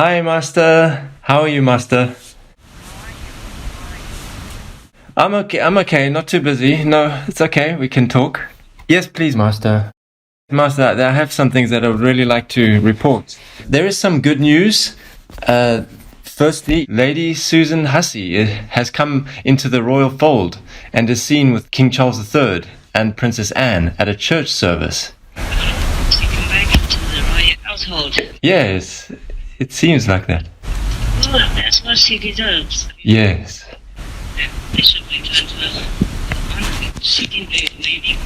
Hi, Master. How are you, Master? I'm okay. I'm okay. Not too busy. No, it's okay. We can talk. Yes, please, Master. Master, I have some things that I would really like to report. There is some good news. Firstly, Lady Susan Hussey has come into the royal fold and is seen with King Charles III and Princess Anne at a church service. She come back into the royal household. Yes, it seems like that. Well, that's what she deserves. Yes. They should be done well. She can be maybe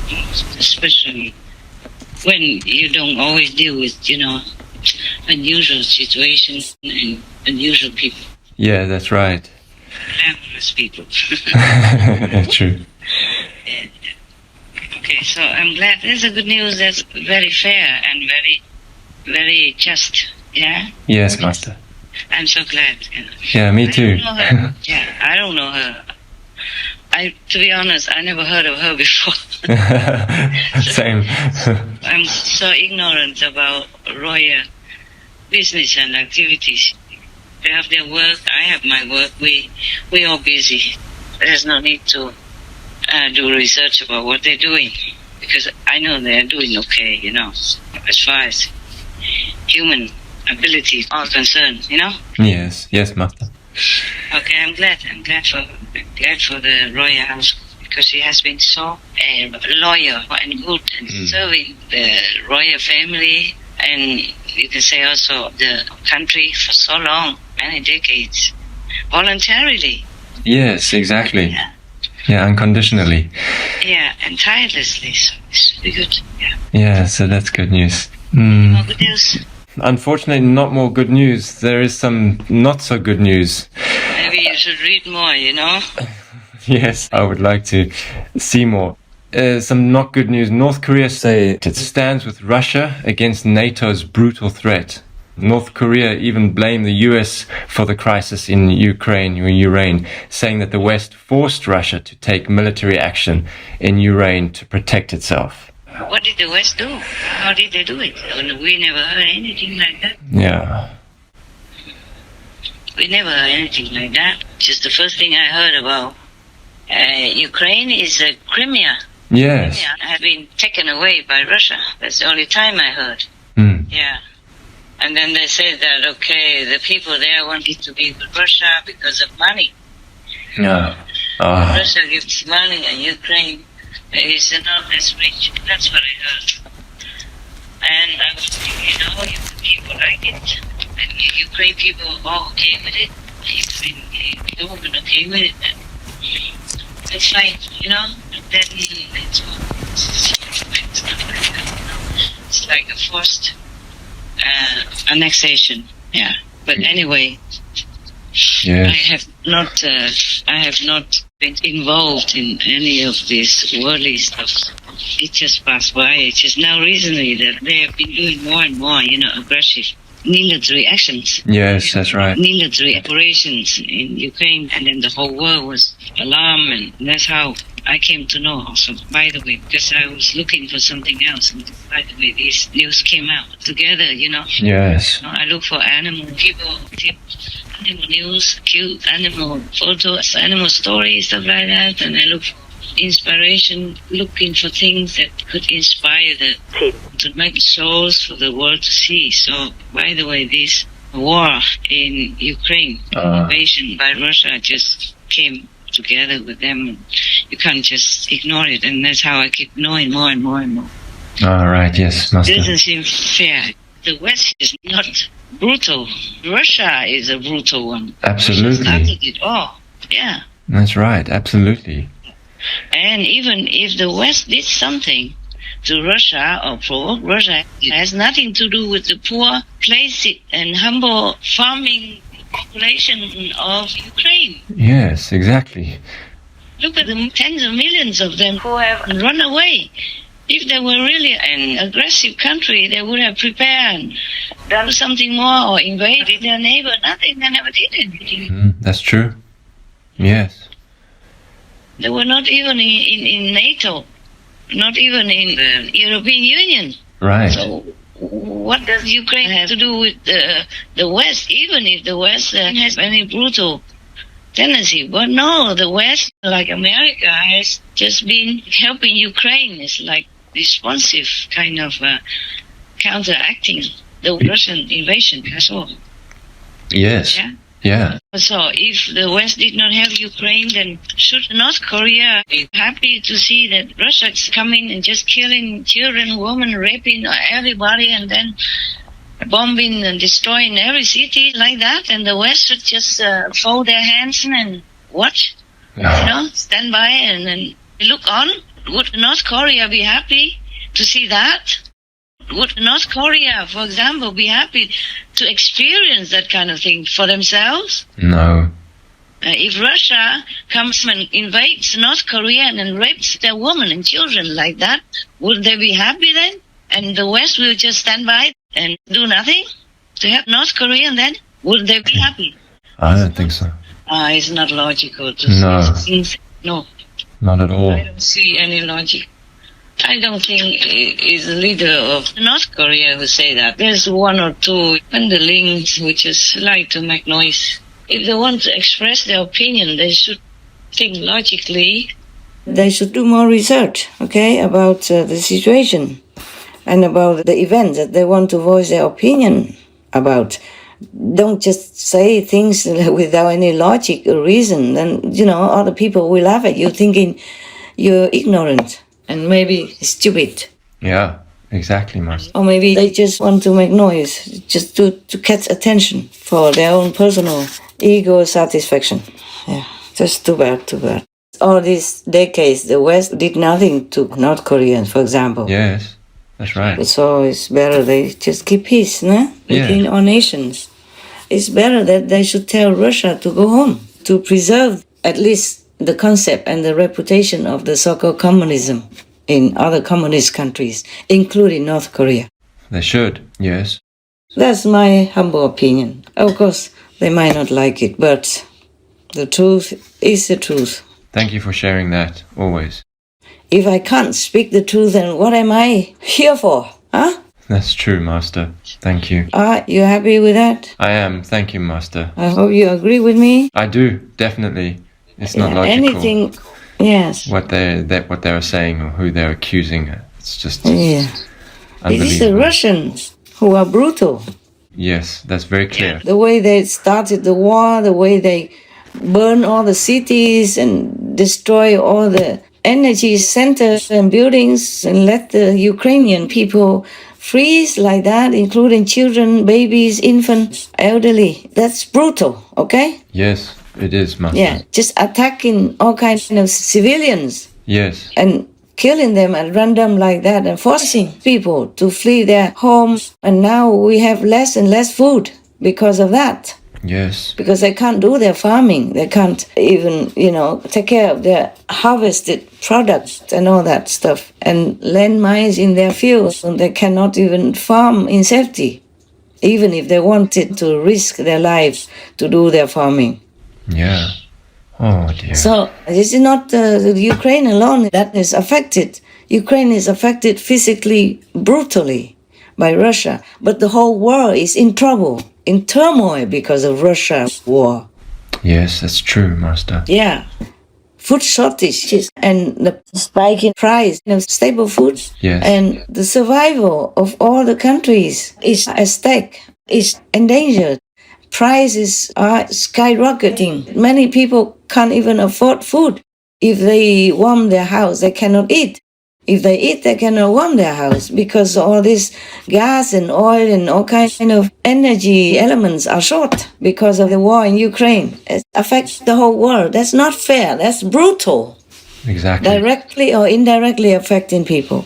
especially when you don't always deal with, unusual situations and unusual people. Yeah, that's right. Fabulous people. True. Yeah. Okay, so I'm glad. There's a good news that's very fair and very, very just. Yeah? Yes, Master. I'm so glad. Yeah, me too. I don't know her. Yeah, I don't know her. To be honest, I never heard of her before. Same. I'm so ignorant about royal business and activities. They have their work, I have my work. We all busy. There's no need to do research about what they're doing because I know they're doing okay, as far as human abilities are concerned, Yes, Master. Okay, I'm glad for the royal house because she has been so loyal and good and serving the royal family and you can say also the country for so long, many decades, voluntarily. Yes, exactly. Yeah, unconditionally. Yeah, and tirelessly. So it's really good. Yeah. Yeah, so that's good news. More good news. Unfortunately, not more good news. There is some not so good news. Maybe you should read more, Yes, I would like to see more. Some not good news. North Korea say it stands with Russia against NATO's brutal threat. North Korea even blamed the US for the crisis in Ukraine, saying that the West forced Russia to take military action in Ukraine to protect itself. What did the West do? How did they do it? We never heard anything like that. Yeah. We never heard anything like that. Just the first thing I heard about Ukraine is Crimea. Yes. Crimea has been taken away by Russia. That's the only time I heard. Yeah. And then they said that, okay, the people there wanted to be with Russia because of money. Yeah. Russia gives money and Ukraine is not as rich. That's what I heard. And I was thinking, people like it. And Ukraine people are okay with it. Ukraine government okay with it. It's fine, Then it's like a forced annexation. Yeah. But anyway, Yes. I have not been involved in any of this worldly stuff. It just passed by. It is now recently that they have been doing more and more, aggressive military actions. Yes, that's right. Military operations in Ukraine, and then the whole world was alarmed, and that's how I came to know also, by the way, because I was looking for something else, and by the way, this news came out together, Yes. I look for animal people, animal news, cute animal photos, animal stories, stuff like that, and I look for inspiration, looking for things that could inspire the people to make shows for the world to see. So, by the way, this war in Ukraine, invasion by Russia, just came together with them. You can't just ignore it, and that's how I keep knowing more and more and more. All right, yes, Master. It doesn't seem fair. The West is not brutal. Russia is a brutal one. Absolutely. Russia started it all. Yeah. That's right, absolutely. And even if the West did something to Russia or provoke Russia, it has nothing to do with the poor, placid, and humble farming population of Ukraine. Yes, exactly. Look at the tens of millions of them who have run away. If they were really an aggressive country, they would have prepared and done something more or invaded their neighbor. Nothing, they never did anything. That's true. Yes. They were not even in NATO, not even in the European Union. Right. So what does Ukraine have to do with the West, even if the West has any brutal tendency? But no, the West, like America, has just been helping Ukraine. It's like responsive kind of counteracting the Russian invasion as well. Yes. Yeah. Yeah. So if the West did not help Ukraine, then should North Korea be happy to see that Russia is coming and just killing children, women, raping everybody, and then bombing and destroying every city like that? And the West should just fold their hands and watch, stand by and look on? Would North Korea be happy to see that? Would North Korea, for example, be happy to experience that kind of thing for themselves? No. If Russia comes and invades North Korea and rapes their women and children like that, would they be happy then? And the West will just stand by and do nothing to help North Korea, and then would they be happy? I don't think so. It's not logical to No. see things. No. Not at all. I don't see any logic. I don't think it's the leader of North Korea who say that. There's one or two underlings who just like to make noise. If they want to express their opinion, they should think logically. They should do more research, about the situation and about the events that they want to voice their opinion about. Don't just say things without any logic or reason. Then, other people will laugh at you thinking you're ignorant and maybe stupid. Yeah, exactly, Master. Or maybe they just want to make noise, just to catch attention for their own personal ego satisfaction. Yeah, just too bad. All these decades, the West did nothing to North Koreans, for example. Yes, that's right. So it's better they just keep peace, between all nations. It's better that they should tell Russia to go home, to preserve at least the concept and the reputation of the so-called communism in other communist countries, including North Korea. They should, yes. That's my humble opinion. Of course, they might not like it, but the truth is the truth. Thank you for sharing that, always. If I can't speak the truth, then what am I here for? Huh? That's true, Master. Thank you. Are you happy with that? I am. Thank you, Master. I hope you agree with me. I do, definitely. It's not logical. Anything, yes. What they are saying or who they're accusing. It's just It is the Russians who are brutal. Yes, that's very clear. The way they started the war, the way they burn all the cities and destroy all the energy centers and buildings and let the Ukrainian people freeze like that, including children, babies, infants, elderly. That's brutal, okay? Yes, it is, Master. Yeah, just attacking all kinds of civilians. Yes. And killing them at random like that and forcing people to flee their homes. And now we have less and less food because of that. Yes. Because they can't do their farming. They can't even, take care of their harvested products and all that stuff. And landmines in their fields. And they cannot even farm in safety, even if they wanted to risk their lives to do their farming. Yeah. Oh, dear. So this is not the Ukraine alone that is affected. Ukraine is affected physically, brutally by Russia. But the whole world is in trouble, in turmoil because of Russia's war. Yes, that's true, Master. Yeah. Food shortages and the spike in price of staple foods. Yes. And the survival of all the countries is at stake, is endangered. Prices are skyrocketing. Many people can't even afford food. If they warm their house, they cannot eat. If they eat, they cannot warm their house because all this gas and oil and all kinds of energy elements are short because of the war in Ukraine. It affects the whole world. That's not fair. That's brutal. Exactly. Directly or indirectly affecting people.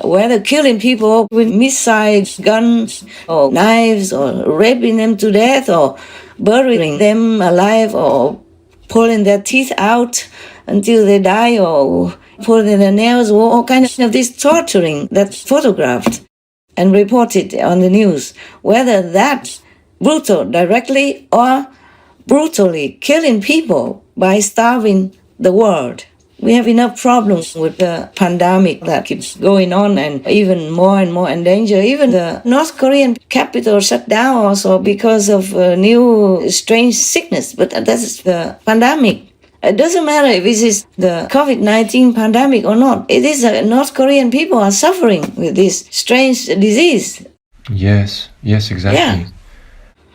Whether killing people with missiles, guns, or knives, or raping them to death, or burying them alive, or pulling their teeth out until they die, or pulling their nails, or all kinds of this torturing that's photographed and reported on the news. Whether that's brutal directly or brutally killing people by starving the world. We have enough problems with the pandemic that keeps going on and more endanger. Even the North Korean capital shut down also because of a new strange sickness. But that's the pandemic. It doesn't matter if it is the COVID-19 pandemic or not. It is North Korean people are suffering with this strange disease. Yes, exactly. Yeah.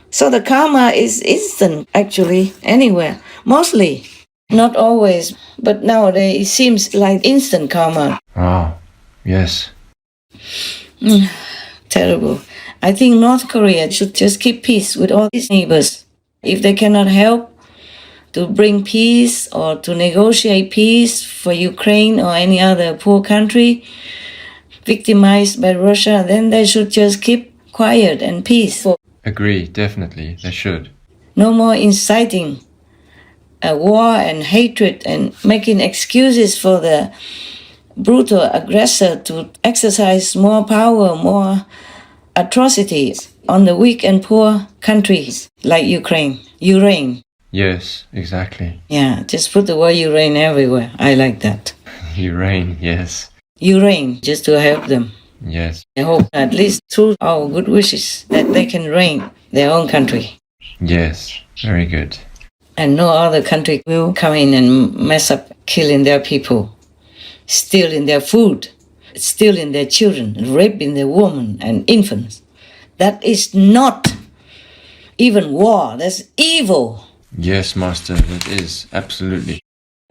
So the karma is instant, actually, anywhere. Mostly. Not always, but nowadays it seems like instant karma. Ah, yes. Terrible. I think North Korea should just keep peace with all its neighbors. If they cannot help to bring peace or to negotiate peace for Ukraine or any other poor country victimized by Russia, then they should just keep quiet and peaceful. Agree, definitely, they should. No more inciting war and hatred and making excuses for the brutal aggressor to exercise more power, more atrocities on the weak and poor countries like Ukraine. Yes, exactly. Yeah, just put the word Ukraine everywhere. I like that. Ukraine, yes. Ukraine, just to help them. Yes. I hope at least through our good wishes that they can reign their own country. Yes, very good. And no other country will come in and mess up, killing their people, stealing their food, stealing their children, raping their women and infants. That is not even war. That's evil. Yes, Master, that is, absolutely.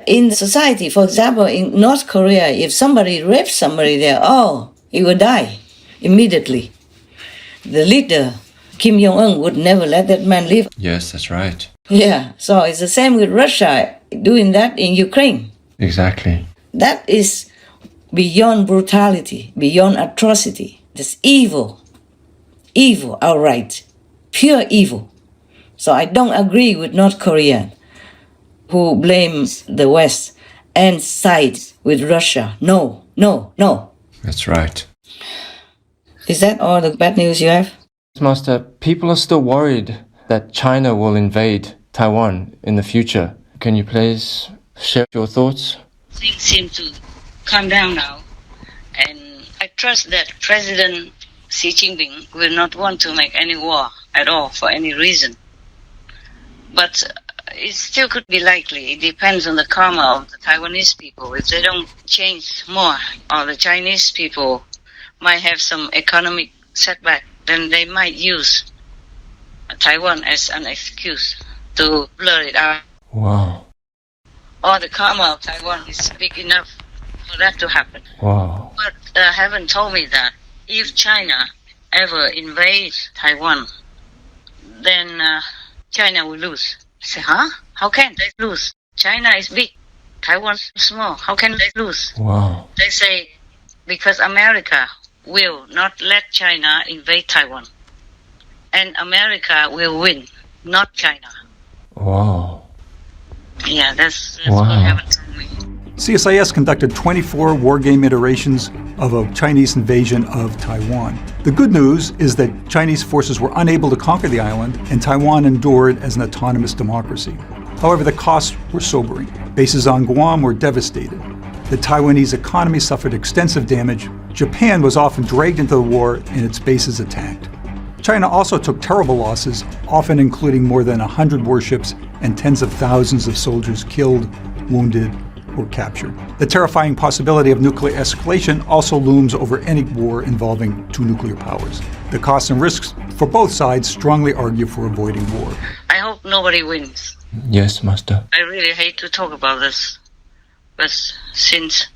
In society, for example, in North Korea, if somebody rapes somebody there, he will die immediately. The leader, Kim Jong-un, would never let that man live. Yes, that's right. Yeah, so it's the same with Russia doing that in Ukraine. Exactly. That is beyond brutality, beyond atrocity. That's evil. Evil outright. Pure evil. So I don't agree with North Korea who blames the West and sides with Russia. No. That's right. Is that all the bad news you have? Master, people are still worried that China will invade Taiwan in the future. Can you please share your thoughts? Things seem to calm down now, and I trust that President Xi Jinping will not want to make any war at all for any reason. But it still could be likely. It depends on the karma of the Taiwanese people. If they don't change more, or the Chinese people might have some economic setback, then they might use Taiwan as an excuse to blur it out. Wow. Or the karma of Taiwan is big enough for that to happen. Wow. But haven't told me that if China ever invades Taiwan, then China will lose. I say, huh? How can they lose? China is big, Taiwan is small. How can they lose? Wow. They say because America will not let China invade Taiwan. And America will win, not China. Wow. Yeah, that's Wow. what happened to me. CSIS conducted 24 wargame iterations of a Chinese invasion of Taiwan. The good news is that Chinese forces were unable to conquer the island, and Taiwan endured as an autonomous democracy. However, the costs were sobering. Bases on Guam were devastated. The Taiwanese economy suffered extensive damage. Japan was often dragged into the war and its bases attacked. China also took terrible losses, often including more than 100 warships and tens of thousands of soldiers killed, wounded, or captured. The terrifying possibility of nuclear escalation also looms over any war involving two nuclear powers. The costs and risks for both sides strongly argue for avoiding war. I hope nobody wins. Yes, Master. I really hate to talk about this, but since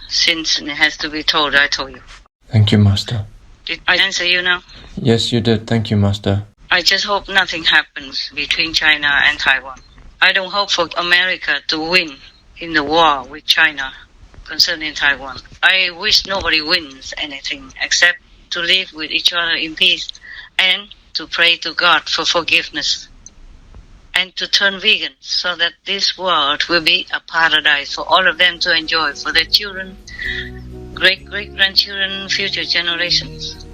it has to be told, I told you. Thank you, Master. Did I answer you now? Yes, you did. Thank you, Master. I just hope nothing happens between China and Taiwan. I don't hope for America to win in the war with China concerning Taiwan. I wish nobody wins anything except to live with each other in peace and to pray to God for forgiveness and to turn vegan so that this world will be a paradise for all of them to enjoy, for their children, great-grandchildren, future generations.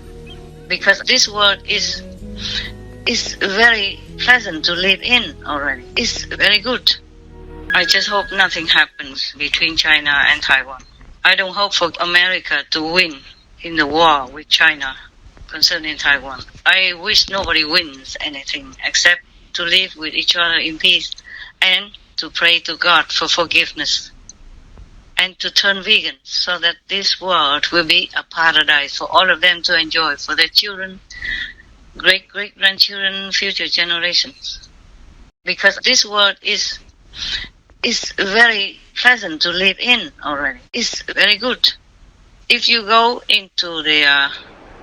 Because this world is very pleasant to live in already. It's very good. I just hope nothing happens between China and Taiwan. I don't hope for America to win in the war with China concerning Taiwan. I wish nobody wins anything except to live with each other in peace and to pray to God for forgiveness and to turn vegan so that this world will be a paradise for all of them to enjoy, for their children, great-grandchildren, future generations. Because this world is very pleasant to live in already. It's very good. If you go into the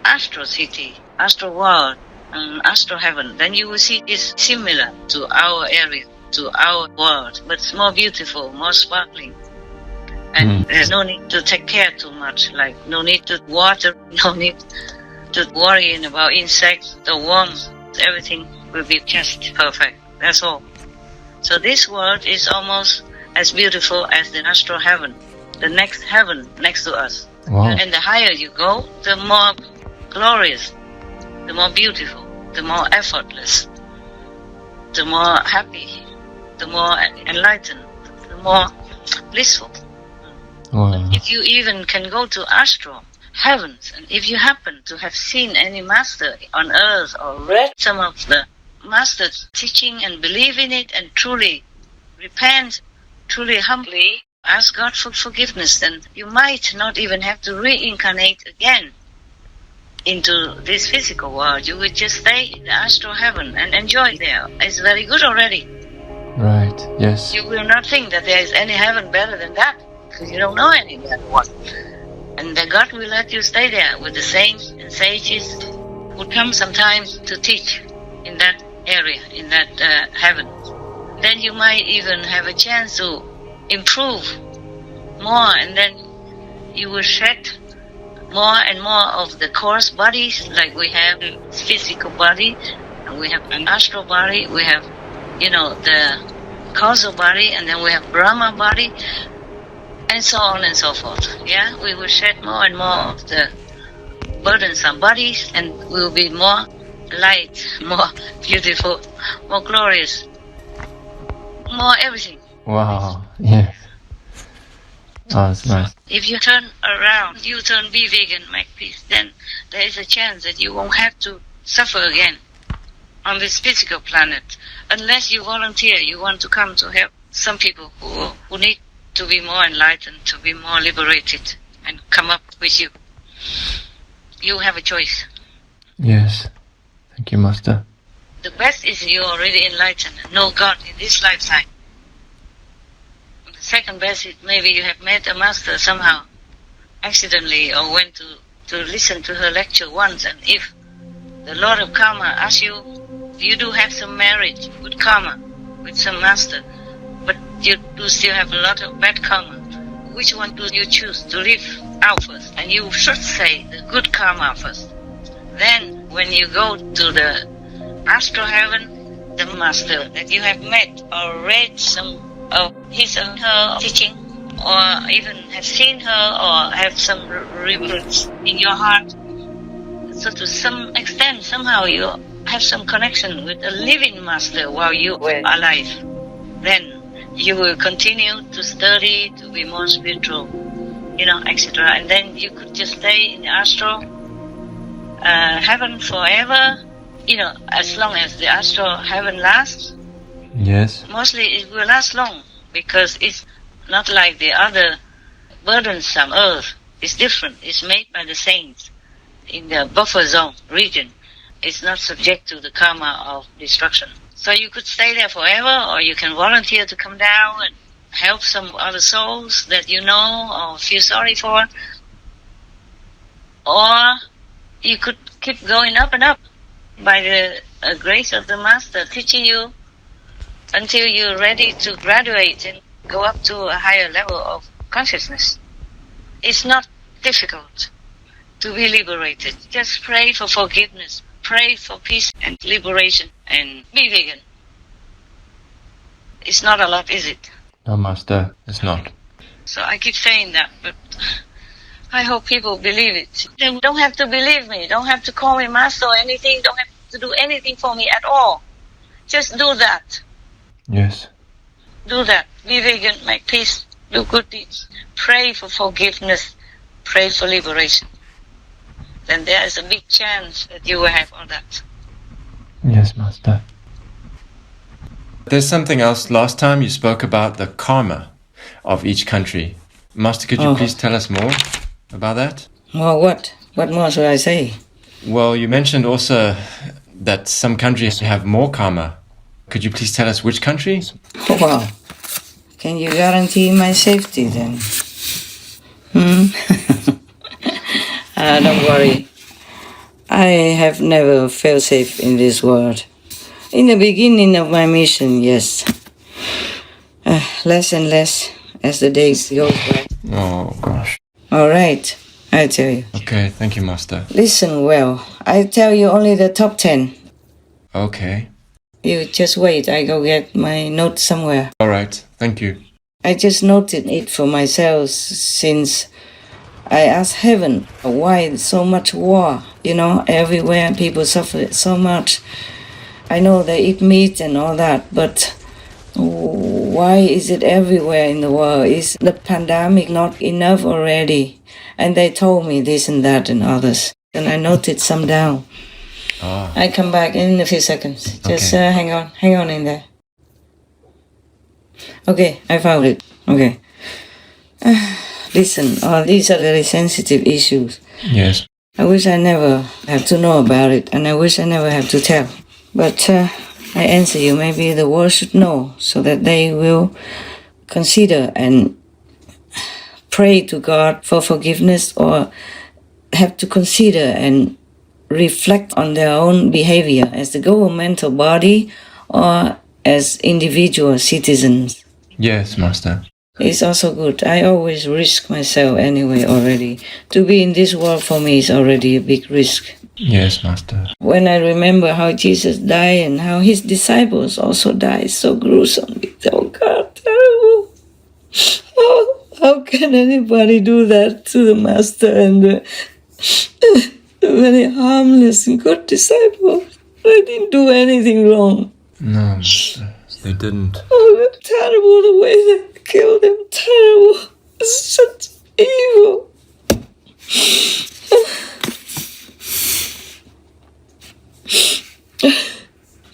astral city, astral world, and astral heaven, then you will see it's similar to our area, to our world, but it's more beautiful, more sparkling. And there's no need to take care too much, like no need to water, no need to worry about insects, the worms, everything will be just perfect. That's all. So this world is almost as beautiful as the astral heaven, the next heaven next to us. Wow. And the higher you go, the more glorious, the more beautiful, the more effortless, the more happy, the more enlightened, the more blissful. Wow. If you even can go to astral heavens, and if you happen to have seen any master on earth or read some of the master's teaching and believe in it and truly repent, truly humbly ask God for forgiveness, then you might not even have to reincarnate again into this physical world. You would just stay in the astral heaven and enjoy there. It's very good already. Right, yes. You will not think that there is any heaven better than that, because you don't know any better one. And then God will let you stay there with the saints and sages who come sometimes to teach in that area, in that heaven. Then you might even have a chance to improve more, and then you will shed more and more of the coarse bodies, like we have a physical body, and we have an astral body, we have, the causal body, and then we have Brahma body, and so on and so forth. Yeah, we will shed more and more of the burdensome bodies, and we will be more light, more beautiful, more glorious, more everything. Wow, yeah. Oh, that's nice. If you turn around, you be vegan, make peace, then there is a chance that you won't have to suffer again on this physical planet, unless you volunteer, you want to come to help some people who need to be more enlightened, to be more liberated, and come up with you. You have a choice. Yes. Thank you, Master. The best is you're already enlightened, know God in this lifetime. The second best is maybe you have met a master somehow, accidentally, or went to listen to her lecture once, and if the Lord of Karma asks you, you do have some marriage with karma, with some master, but you do still have a lot of bad karma. Which one do you choose to live out first? And you should say the good karma first. Then, when you go to the astral heaven, the master that you have met or read some of his or her teaching, or even have seen her or have some remembrance in your heart, so to some extent, somehow you have some connection with a living master while you were alive, then you will continue to study, to be more spiritual, etc. And then you could just stay in the astral heaven forever, as long as the astral heaven lasts. Yes. Mostly it will last long, because it's not like the other burdensome earth. It's different. It's made by the saints in the buffer zone region. It's not subject to the karma of destruction. So you could stay there forever, or you can volunteer to come down and help some other souls that you know or feel sorry for. Or you could keep going up and up by the grace of the Master teaching you until you're ready to graduate and go up to a higher level of consciousness. It's not difficult to be liberated. Just pray for forgiveness, pray for peace and liberation, and be vegan. It's not a lot, is it? No, Master, it's not. So I keep saying that, but I hope people believe it. They don't have to believe me, don't have to call me Master or anything, don't have to do anything for me at all. Just do that. Yes. Do that. Be vegan, make peace, do good deeds, pray for forgiveness, pray for liberation. Then there is a big chance that you will have all that. Yes, Master. There's something else. Last time you spoke about the karma of each country. Master, could you please tell us more about that? Well, what? What more should I say? Well, you mentioned also that some countries have more karma. Could you please tell us which country? Oh, wow. Can you guarantee my safety then? Don't worry. I have never felt safe in this world. In the beginning of my mission, yes. Less and less as the days go by. Oh, gosh. All right, I tell you. Okay, thank you, Master. Listen well. I tell you only the top 10. Okay. You just wait. I go get my notes somewhere. All right, thank you. I just noted it for myself since I asked heaven why so much war. You know, everywhere people suffer so much. I know they eat meat and all that, but why is it everywhere in the world? Is the pandemic not enough already? And they told me this and that and others. And I noted some down. I come back in a few seconds. Just hang on in there. Okay, I found it. Okay. Listen, these are very sensitive issues. Yes. I wish I never have to know about it, and I wish I never have to tell. But I answer you, maybe the world should know, so that they will consider and pray to God for forgiveness, or have to consider and reflect on their own behavior as the governmental body or as individual citizens. Yes, Master. It's also good. I always risk myself anyway already. To be in this world for me is already a big risk. Yes, Master. When I remember how Jesus died and how his disciples also died so gruesomely, oh God, terrible. Oh, how can anybody do that to the Master and the very harmless and good disciples? They didn't do anything wrong. No, Master, they didn't. Oh, that's terrible the way they killed them. Terrible. It's such evil.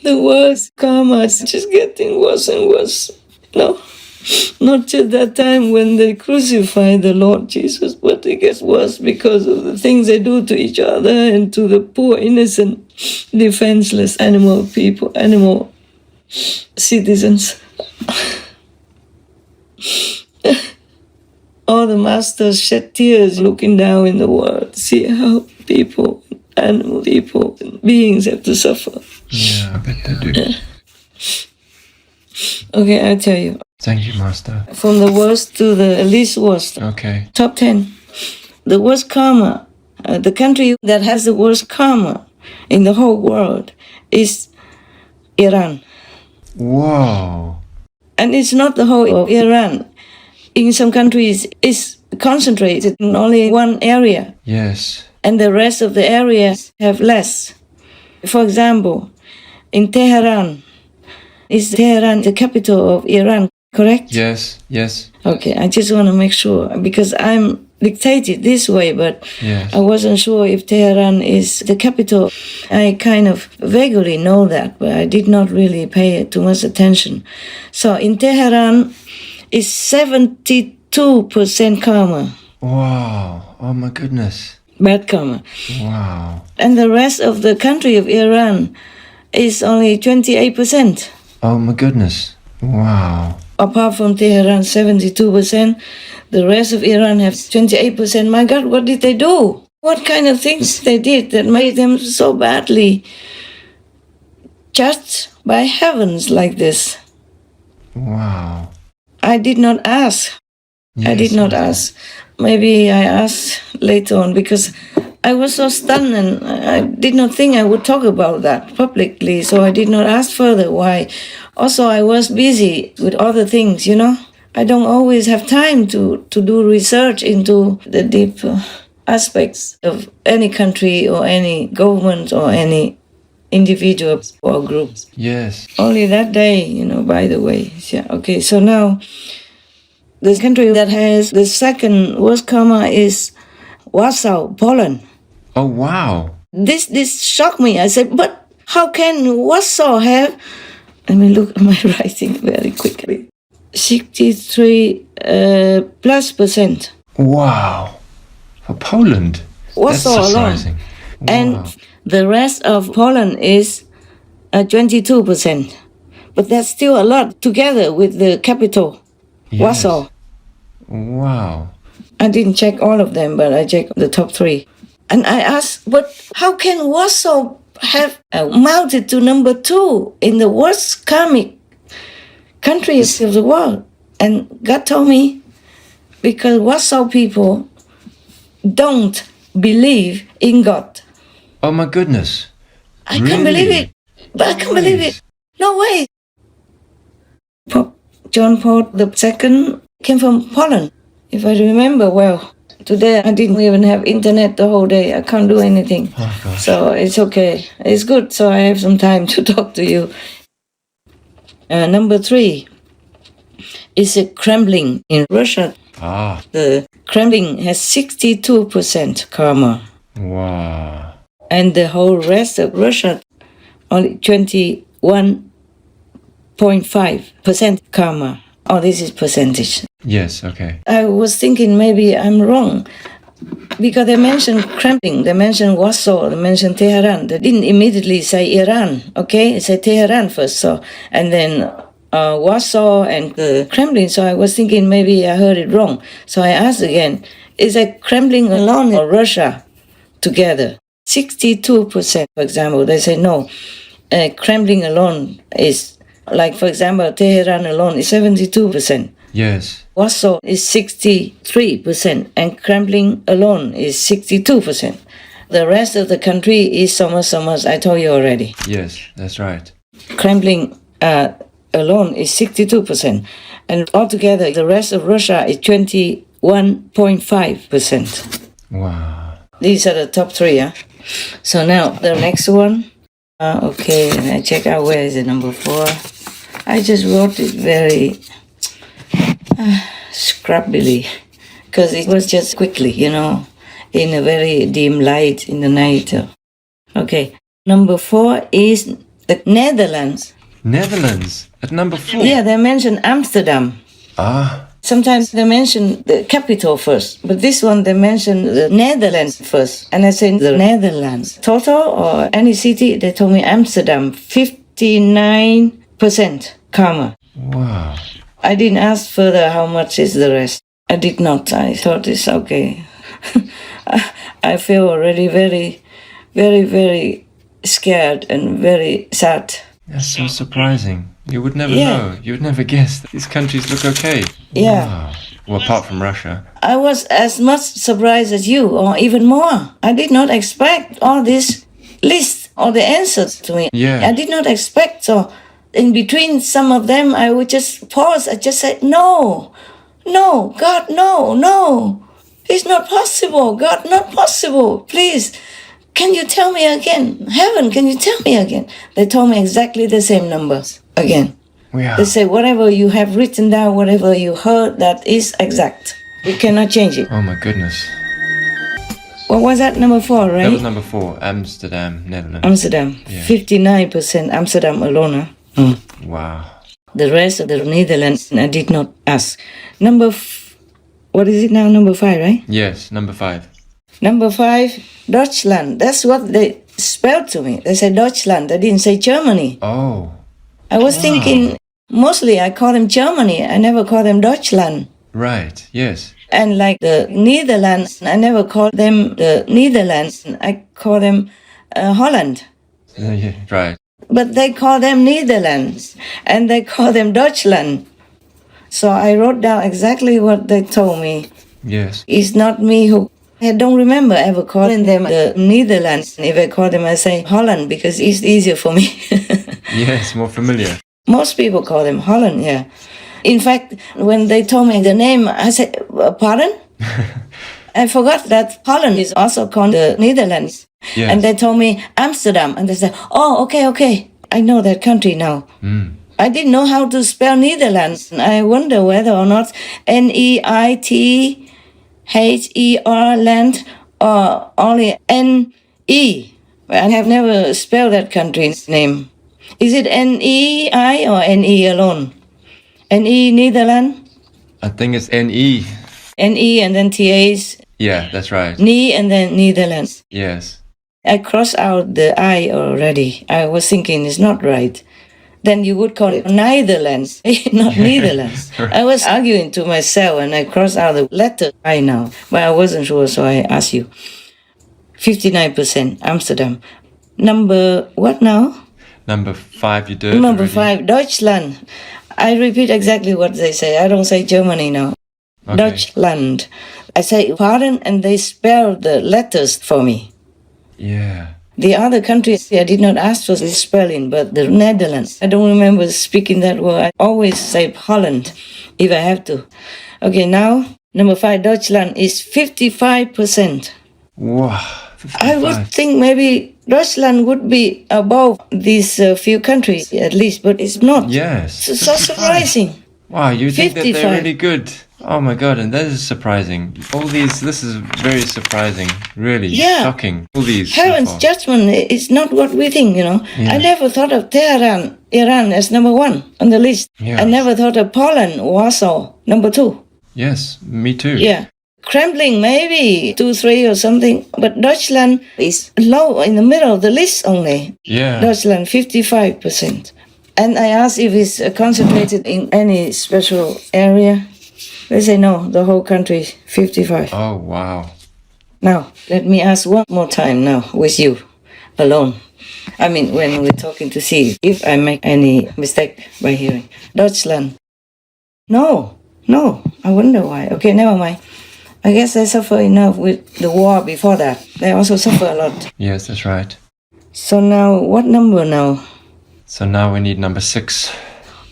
The worst karma is just getting worse and worse. No, not just that time when they crucified the Lord Jesus, but it gets worse because of the things they do to each other and to the poor, innocent, defenseless animal citizens. All the masters shed tears looking down in the world. See how people, animal people, beings have to suffer. Yeah, I bet they do. Okay, I'll tell you. Thank you, Master. From the worst to the least worst. Okay. Top 10. The worst karma. The country that has the worst karma in the whole world is Iran. Whoa. And it's not the whole of Iran. In some countries, it's concentrated in only one area. Yes. And the rest of the areas have less. For example, in Tehran, is Tehran the capital of Iran, correct? Yes, yes. Okay, I just want to make sure, because I'm dictated this way, but Yes. I wasn't sure if Tehran is the capital. I kind of vaguely know that, but I did not really pay too much attention. So in Tehran, it's 72% karma, Wow. Oh my goodness. bad karma. Wow. And the rest of the country of Iran is only 28%. Oh my goodness. Wow. Apart from Tehran, 72%, the rest of Iran has 28%. My God, what did they do? What kind of things they did that made them so badly judged by heavens like this? Wow. I did not ask. I Yes, did not Master. ask. Maybe I asked later on because I was so stunned and I did not think I would talk about that publicly, so I did not ask further why. Also, I was busy with other things, you know. I don't always have time to do research into the deep aspects of any country or any government or any individuals or groups. Yes. Only that day, by the way. Yeah, okay, so now the country that has the second worst karma is Warsaw, Poland. Oh, wow. This shocked me. I said, but how can Warsaw have... Let me look at my writing very quickly. 63 plus percent. Wow. For Poland. Warsaw That's alone. surprising. Wow. And the rest of Poland is 22%. But that's still a lot together with the capital, Yes. Warsaw. Wow. I didn't check all of them, but I checked the top 3. And I asked, but how can Warsaw have mounted to number 2 in the worst karmic countries of the world? And God told me, because Warsaw people don't believe in God. Oh, my goodness. I can't believe it. But I can't believe it. No way. Pope John Paul II came from Poland, if I remember well. Today I didn't even have internet the whole day. I can't do anything. Oh, gosh. So it's okay. It's good. So I have some time to talk to you. Number 3 is a Kremlin in Russia. Ah. The Kremlin has 62% karma. Wow. And the whole rest of Russia, only 21.5% karma. Oh, this is percentage. Yes, okay. I was thinking maybe I'm wrong. Because they mentioned Kremlin, they mentioned Warsaw, they mentioned Tehran. They didn't immediately say Iran, okay? They said Tehran first, so, and then Warsaw and the Kremlin. So I was thinking maybe I heard it wrong. So I asked again, is it Kremlin alone or Russia together? 62%, for example. They say no. Kremlin alone is, like, for example, Tehran alone is 72%. Yes. Warsaw is 63%, and Kremlin alone is 62%. The rest of the country is so much, I told you already. Yes, that's right. Kremlin alone is 62%. And altogether, the rest of Russia is 21.5%. Wow. These are the top 3, huh? So now, the next one. Okay, I check out where is it, number 4. I just wrote it very scrappily, because it was just quickly, in a very dim light in the night. Okay, number 4 is the Netherlands. Netherlands at number 4. Yeah, they mention Amsterdam. Ah. Sometimes they mention the capital first, but this one they mention the Netherlands first. And I say the Netherlands. Total or any city, they told me Amsterdam, 59% karma. Wow. I didn't ask further how much is the rest. I did not. I thought it's okay. I feel already very, very, very scared and very sad. That's so surprising. You would never Yeah. know. You would never guess that these countries look okay. Yeah. Wow. Well, apart from Russia. I was as much surprised as you, or even more. I did not expect all this list or the answers to me. Yeah. I did not expect. So in between some of them, I would just pause. I just said, no, God, no. It's not possible. God, not possible. Please, can you tell me again? Heaven, can you tell me again? They told me exactly the same numbers again. Yeah. They say, whatever you have written down, whatever you heard, that is exact. We cannot change it. Oh my goodness. What was that, number 4, right? That was number 4, Amsterdam, Netherlands. Amsterdam. Yeah. 59% Amsterdam alone. Huh? Wow. The rest of the Netherlands, I did not ask. What is it now? Number 5, right? Yes, number 5. Number 5, Deutschland. That's what they spelled to me. They said Deutschland. They didn't say Germany. Oh. I was thinking, mostly I call them Germany. I never call them Deutschland. Right, yes. And like the Netherlands, I never call them the Netherlands. I call them Holland. Yeah, right. But they call them Netherlands, and they call them Deutschland. So I wrote down exactly what they told me. Yes. It's not me who... I don't remember ever calling them the Netherlands. If I call them, I say Holland, because it's easier for me. Yes, more familiar. Most people call them Holland, yeah. In fact, when they told me the name, I said, pardon? I forgot that Holland is also called the Netherlands. Yes. And they told me Amsterdam. And they said, oh, okay. I know that country now. I didn't know how to spell Netherlands. I wonder whether or not Neither land or only N-E. I have never spelled that country's name. Is it N-E-I or N-E alone? N-E Netherlands? I think it's N-E. N-E and then T-A's. Yeah, that's right. Ni and then Netherlands. Yes. I crossed out the I already. I was thinking it's not right. Then you would call it Netherlands, not Netherlands. Right. I was arguing to myself and I crossed out the letter I now, but I wasn't sure, so I asked you. 59% Amsterdam. Number what now? Number 5 you did. Number already. 5, Deutschland. I repeat exactly what they say. I don't say Germany now. Okay. Deutschland. I say pardon and they spell the letters for me. Yeah. The other countries, I did not ask for the spelling, but the Netherlands, I don't remember speaking that word. I always say Holland, if I have to. Okay, now, number 5, Deutschland is 55%. Wow. I would 55. think maybe Deutschland would be above these few countries, at least, but it's not. Yes. It's so 55. surprising. Wow, you think that 55. they're really good. Oh my god, and that is surprising. This is very surprising. Really Yeah. shocking. All these. so Heaven's far. judgment is not what we think, Yeah. I never thought of Tehran, Iran as number 1 on the list. Yeah. I never thought of Poland, Warsaw, number 2. Yes, me too. Yeah. Kremlin, maybe 2, 3 or something. But Deutschland is low in the middle of the list only. Yeah. Deutschland, 55%. And I asked if it's concentrated in any special area. They say no, the whole country, 55. Oh wow. Now, let me ask one more time now with you, alone. I mean, when we're talking to see if I make any mistake by hearing. Deutschland. No, I wonder why. Okay, never mind. I guess they suffer enough with the war before that. They also suffer a lot. Yes, that's right. So now, what number now? So now we need number 6.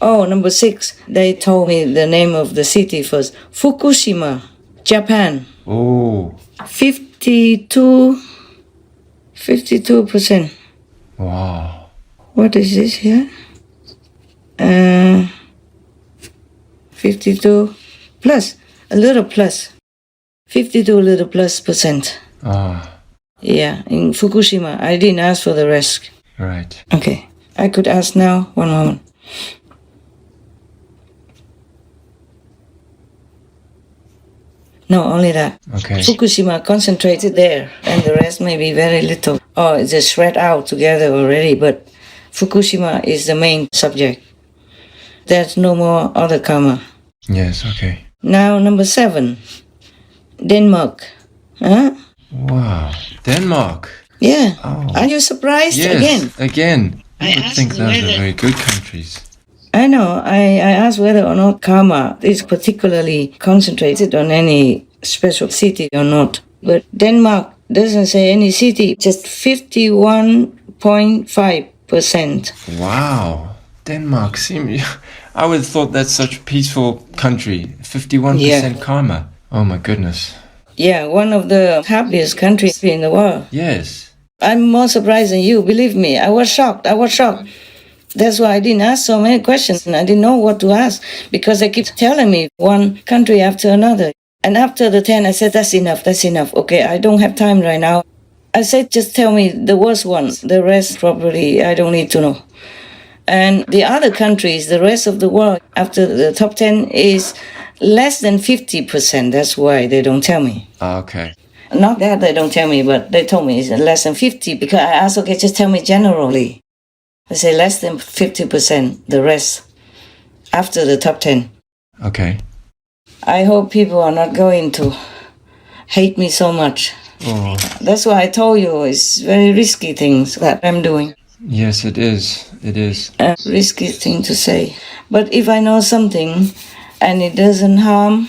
Oh, number 6. They told me the name of the city first. Fukushima, Japan. Oh. 52%. Wow. What is this here? 52 plus, a little plus. 52 little plus percent. Ah. Yeah, in Fukushima. I didn't ask for the rest. Right. Okay, I could ask now. One moment. No, only that. Okay. Fukushima concentrated there, and the rest may be very little. Or it's just spread out together already, but Fukushima is the main subject. There's no more other karma. Yes, okay. Now, number 7, Denmark. Huh? Wow. Denmark. Yeah. Oh. Are you surprised Yes. again? I I would asked think those are whether- very good countries. I know. I asked whether or not karma is particularly concentrated on any special city or not. But Denmark doesn't say any city, just 51.5%. Wow. Denmark I would have thought that's such a peaceful country. 51% Yeah. karma. Oh my goodness. Yeah, one of the happiest countries in the world. Yes. I'm more surprised than you, believe me. I was shocked. That's why I didn't ask so many questions and I didn't know what to ask because they keep telling me one country after another. And after the 10, I said, that's enough. Okay, I don't have time right now. I said, just tell me the worst one. The rest probably I don't need to know. And the other countries, the rest of the world, after the top 10 is less than 50%. That's why they don't tell me. Okay. Not that they don't tell me, but they told me it's less than 50 because I asked, okay, just tell me generally. They say less than 50%, the rest after the top 10. Okay. I hope people are not going to hate me so much. Oh. That's why I told you it's very risky things that I'm doing. Yes, it is. It is. A risky thing to say. But if I know something and it doesn't harm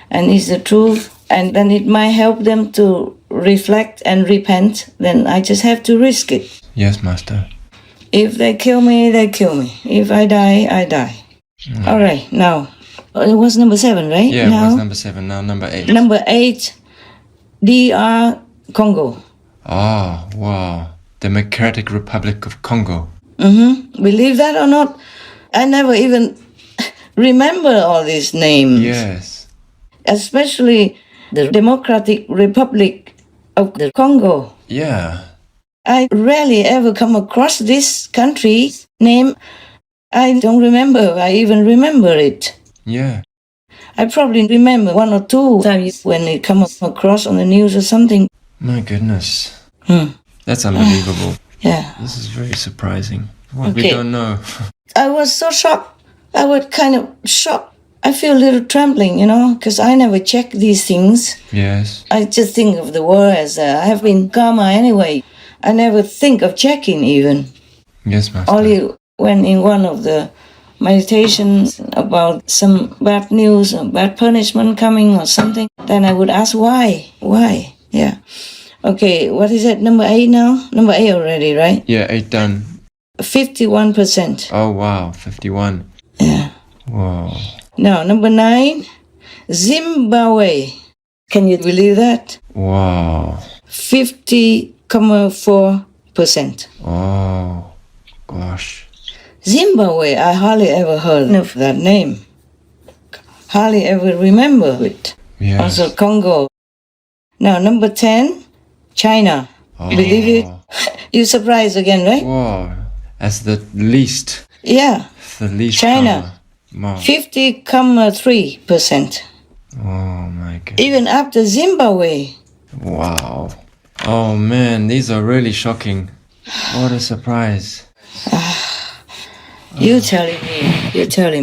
and is the truth, and then it might help them to reflect and repent, then I just have to risk it. Yes, Master. If they kill me, they kill me. If I die, I die. All right, now, it was number 7, right? Yeah, now, it was number 7, now number 8. Number 8, DR Congo. Oh, wow. Democratic Republic of Congo. Believe that or not, I never even remember all these names. Yes. Especially the Democratic Republic of the Congo. Yeah. I rarely ever come across this country's name. I don't remember. I even remember it. Yeah. I probably remember one or two times when it comes across on the news or something. My goodness. That's unbelievable. Yeah. This is very surprising. What we Okay. don't know. I was so shocked. I was kind of shocked. I feel a little trembling, because I never check these things. Yes. I just think of the word as I have been karma anyway. I never think of checking even. Yes, Master. Only when in one of the meditations about some bad news or bad punishment coming or something, then I would ask why? Why? Yeah. Okay, what is it? Number 8 now? Number 8 already, right? Yeah, 8 done. 51%. Oh, wow. 51. Yeah. Whoa. Now, number 9, Zimbabwe. Can you believe that? Wow. 50.4%. Oh, gosh. Zimbabwe, I hardly ever heard of that name. Hardly ever remember it. Yes. Also Congo. Now, number 10, China. Oh. Believe it? You surprised again, right? Whoa. That's the least. Yeah. The least. China. Wow. 50.3%. Oh, my God. Even after Zimbabwe. Wow. Oh, man. These are really shocking. What a surprise. You're telling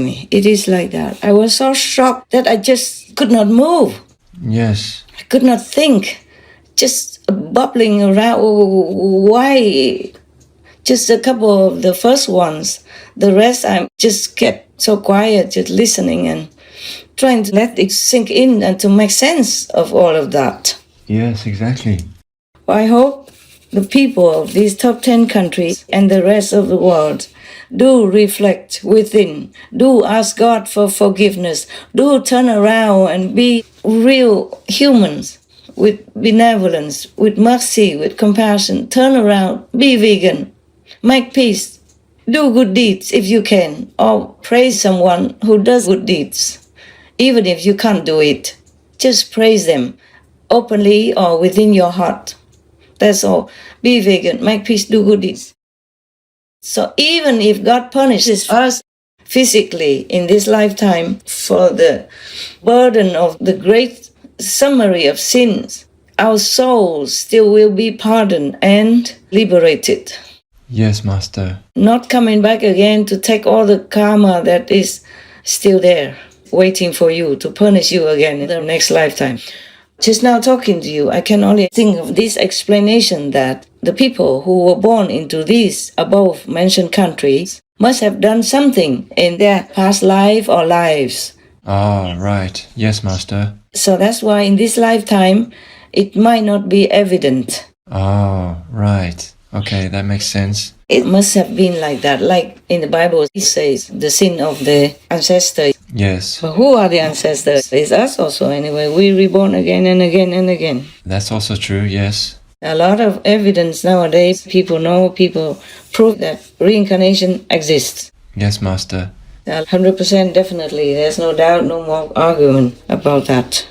me. It is like that. I was so shocked that I just could not move. Yes. I could not think. Just bubbling around. Why? Just a couple of the first ones. The rest I just kept so quiet, just listening and trying to let it sink in and to make sense of all of that. Yes, exactly. I hope the people of these top 10 countries and the rest of the world do reflect within, do ask God for forgiveness, do turn around and be real humans with benevolence, with mercy, with compassion. Turn around, be vegan, make peace, do good deeds if you can, or praise someone who does good deeds. Even if you can't do it, just praise them openly or within your heart. That's all. Be vegan, make peace, do good deeds. So even if God punishes us physically in this lifetime for the burden of the great summary of sins, our souls still will be pardoned and liberated. Yes, Master. Not coming back again to take all the karma that is still there, waiting for you to punish you again in the next lifetime. Just now talking to you, I can only think of this explanation that the people who were born into these above mentioned countries must have done something in their past life or lives. Ah, right. Yes, Master. So that's why in this lifetime, it might not be evident. Oh, right. Okay, that makes sense. It must have been like that. Like in the Bible, it says the sin of the ancestors. Yes. But who are the ancestors? It's us also anyway. We reborn again and again and again. That's also true, yes. A lot of evidence nowadays, people prove that reincarnation exists. Yes, Master. 100% definitely. There's no doubt, no more argument about that.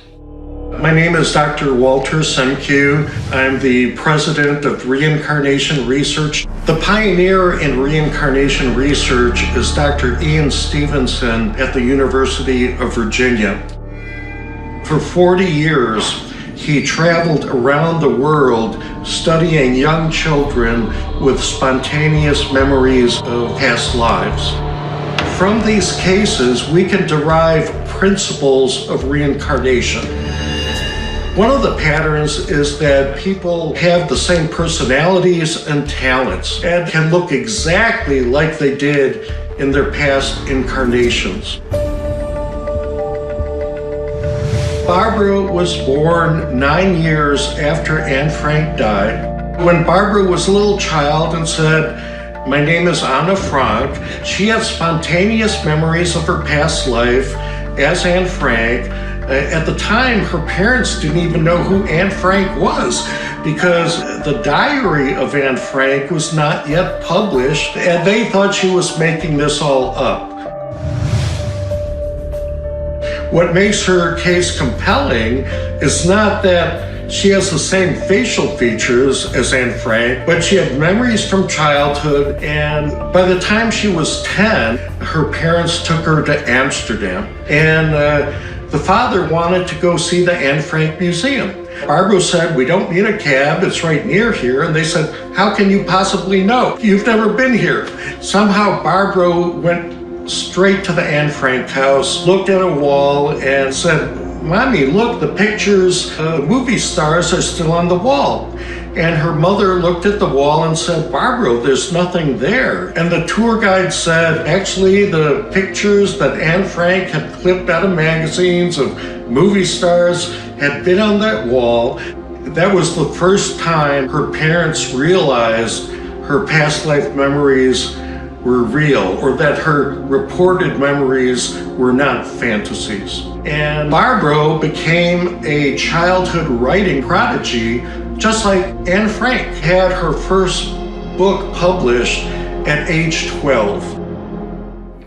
My name is Dr. Walter Semke. I'm the president of Reincarnation Research. The pioneer in reincarnation research is Dr. Ian Stevenson at the University of Virginia. For 40 years, he traveled around the world studying young children with spontaneous memories of past lives. From these cases, we can derive principles of reincarnation. One of the patterns is that people have the same personalities and talents and can look exactly like they did in their past incarnations. Barbara was born 9 years after Anne Frank died. When Barbara was a little child and said, "My name is Anna Frank," she had spontaneous memories of her past life as Anne Frank, At the time, her parents didn't even know who Anne Frank was because the diary of Anne Frank was not yet published, and they thought she was making this all up. What makes her case compelling is not that she has the same facial features as Anne Frank, but she had memories from childhood, and by the time she was 10, her parents took her to Amsterdam, and the father wanted to go see the Anne Frank Museum. Barbara said, "We don't need a cab, it's right near here." And they said, "How can you possibly know? You've never been here." Somehow Barbara went straight to the Anne Frank house, looked at a wall, and said, "Mommy, look, the pictures of movie stars are still on the wall." And her mother looked at the wall and said, "Barbara, there's nothing there." And the tour guide said, actually, the pictures that Anne Frank had clipped out of magazines of movie stars had been on that wall. That was the first time her parents realized her past life memories were real, or that her reported memories were not fantasies. And Barbara became a childhood writing prodigy, just like Anne Frank had her first book published at age 12.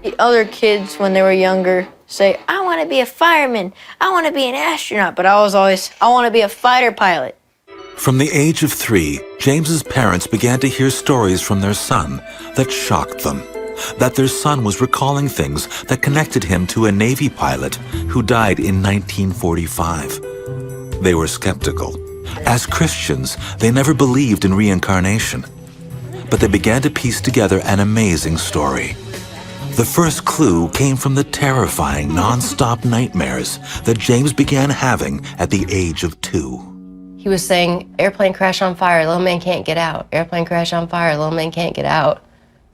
The other kids, when they were younger, say, "I want to be a fireman, I want to be an astronaut," but I was always, "I want to be a fighter pilot." From the age of 3, James's parents began to hear stories from their son that shocked them. That their son was recalling things that connected him to a Navy pilot who died in 1945. They were skeptical. As Christians, they never believed in reincarnation. But they began to piece together an amazing story. The first clue came from the terrifying, non-stop nightmares that James began having at the age of 2. He was saying, "Airplane crash on fire, little man can't get out. Airplane crash on fire, little man can't get out."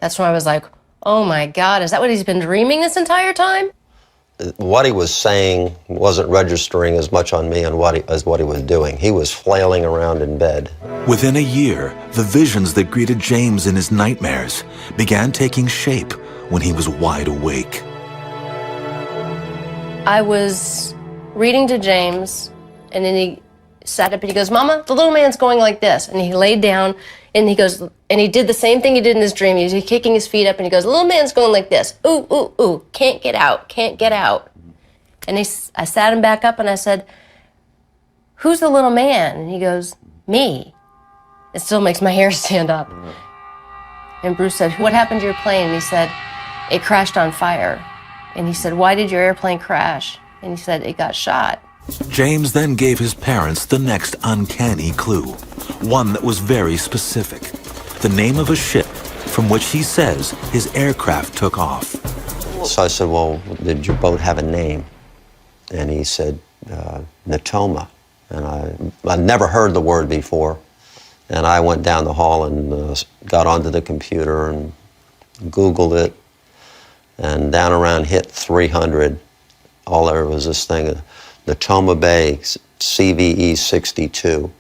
That's when I was like, oh my God, is that what he's been dreaming this entire time? What he was saying wasn't registering as much on me as what he was doing. He was flailing around in bed. Within a year, the visions that greeted James in his nightmares began taking shape when he was wide awake. I was reading to James, and then he sat up and he goes, "Mama, the little man's going like this." And he laid down and he goes, and he did the same thing he did in his dream. He was kicking his feet up and he goes, "The little man's going like this. Ooh, ooh, ooh, can't get out, can't get out." And I sat him back up and I said, "Who's the little man?" And he goes, "Me." It still makes my hair stand up. And Bruce said, "What happened to your plane?" And he said, "It crashed on fire." And he said, "Why did your airplane crash?" And he said, "It got shot." James then gave his parents the next uncanny clue, one that was very specific, the name of a ship from which he says his aircraft took off. So I said, "Well, did your boat have a name?" And he said, Natoma. And I'd never heard the word before. And I went down the hall and got onto the computer and Googled it. And down around hit 300, all there was this thing, Natoma Bay CVE 62.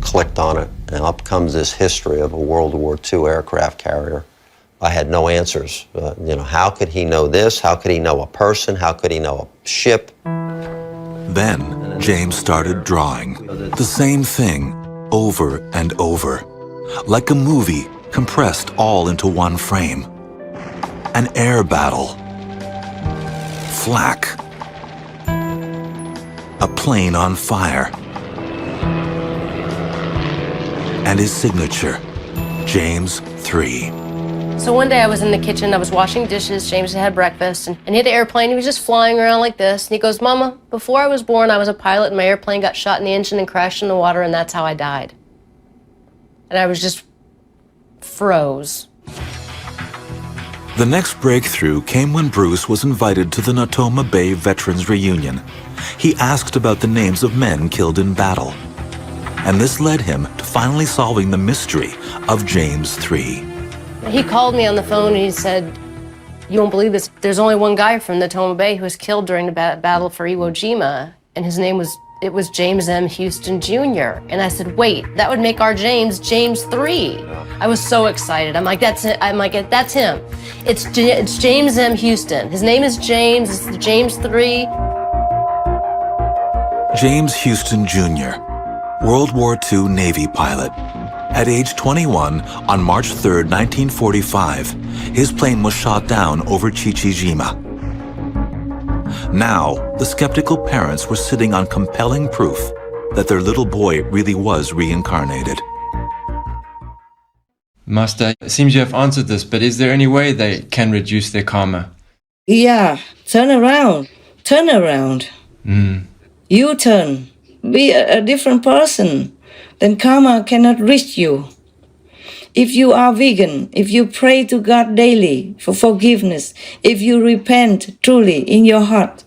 Clicked on it, and up comes this history of a World War II aircraft carrier. I had no answers. How could he know this? How could he know a person? How could he know a ship? Then James started drawing the same thing over and over, like a movie compressed all into one frame. An air battle, flak, a plane on fire, and his signature, James 3. So one day I was in the kitchen, I was washing dishes, James had breakfast, and he had an airplane, he was just flying around like this, and he goes, "Mama, before I was born, I was a pilot, and my airplane got shot in the engine and crashed in the water, and that's how I died." And I was just froze. The next breakthrough came when Bruce was invited to the Natoma Bay Veterans Reunion. He asked about the names of men killed in battle. And this led him to finally solving the mystery of James 3. He called me on the phone and he said, "You won't believe this. There's only one guy from Natoma Bay who was killed during the battle for Iwo Jima, and his name was James M. Houston Jr." And I said, "Wait, that would make our James 3. I was so excited. I'm like, "That's it." I'm like, "That's him. It's James M. Houston. His name is James. It's the James 3. James Houston Jr., World War II Navy pilot. At age 21, on March 3, 1945, his plane was shot down over Chichijima. Now, the skeptical parents were sitting on compelling proof that their little boy really was reincarnated. Master, it seems you have answered this, but is there any way they can reduce their karma? Yeah, turn around. Turn around. You turn. Be a different person. Then karma cannot reach you. If you are vegan, if you pray to God daily for forgiveness, if you repent truly in your heart,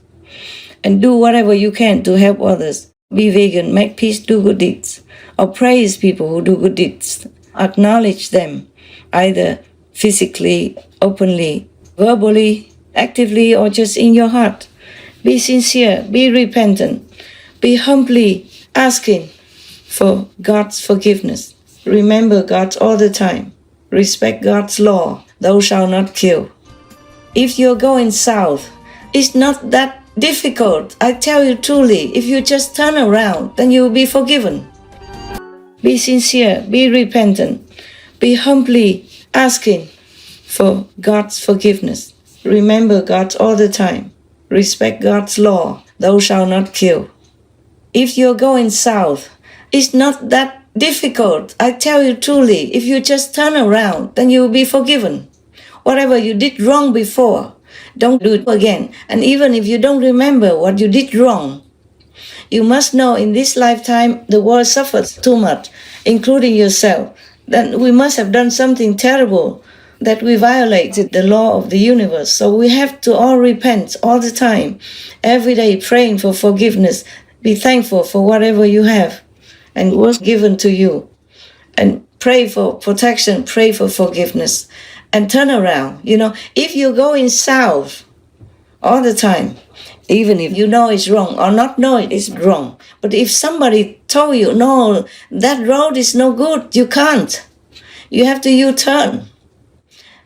and do whatever you can to help others, be vegan, make peace, do good deeds, or praise people who do good deeds, acknowledge them, either physically, openly, verbally, actively, or just in your heart. Be sincere, be repentant, be humbly asking for God's forgiveness. Remember God all the time. Respect God's law, thou shalt not kill. If you're going south, it's not that difficult. I tell you truly, if you just turn around, then you will be forgiven. Be sincere, be repentant, be humbly asking for God's forgiveness. Remember God all the time. Respect God's law, thou shalt not kill. If you're going south, it's not that difficult. I tell you truly, if you just turn around, then you will be forgiven. Whatever you did wrong before, don't do it again. And even if you don't remember what you did wrong, you must know in this lifetime the world suffers too much, including yourself. Then we must have done something terrible, that we violated the law of the universe. So we have to all repent all the time, every day praying for forgiveness. Be thankful for whatever you have and was given to you. And pray for protection, pray for forgiveness. And turn around. You know, if you're going south all the time, even if you know it's wrong or not know it is wrong, but if somebody told you, no, that road is no good, you can't. You have to U-turn.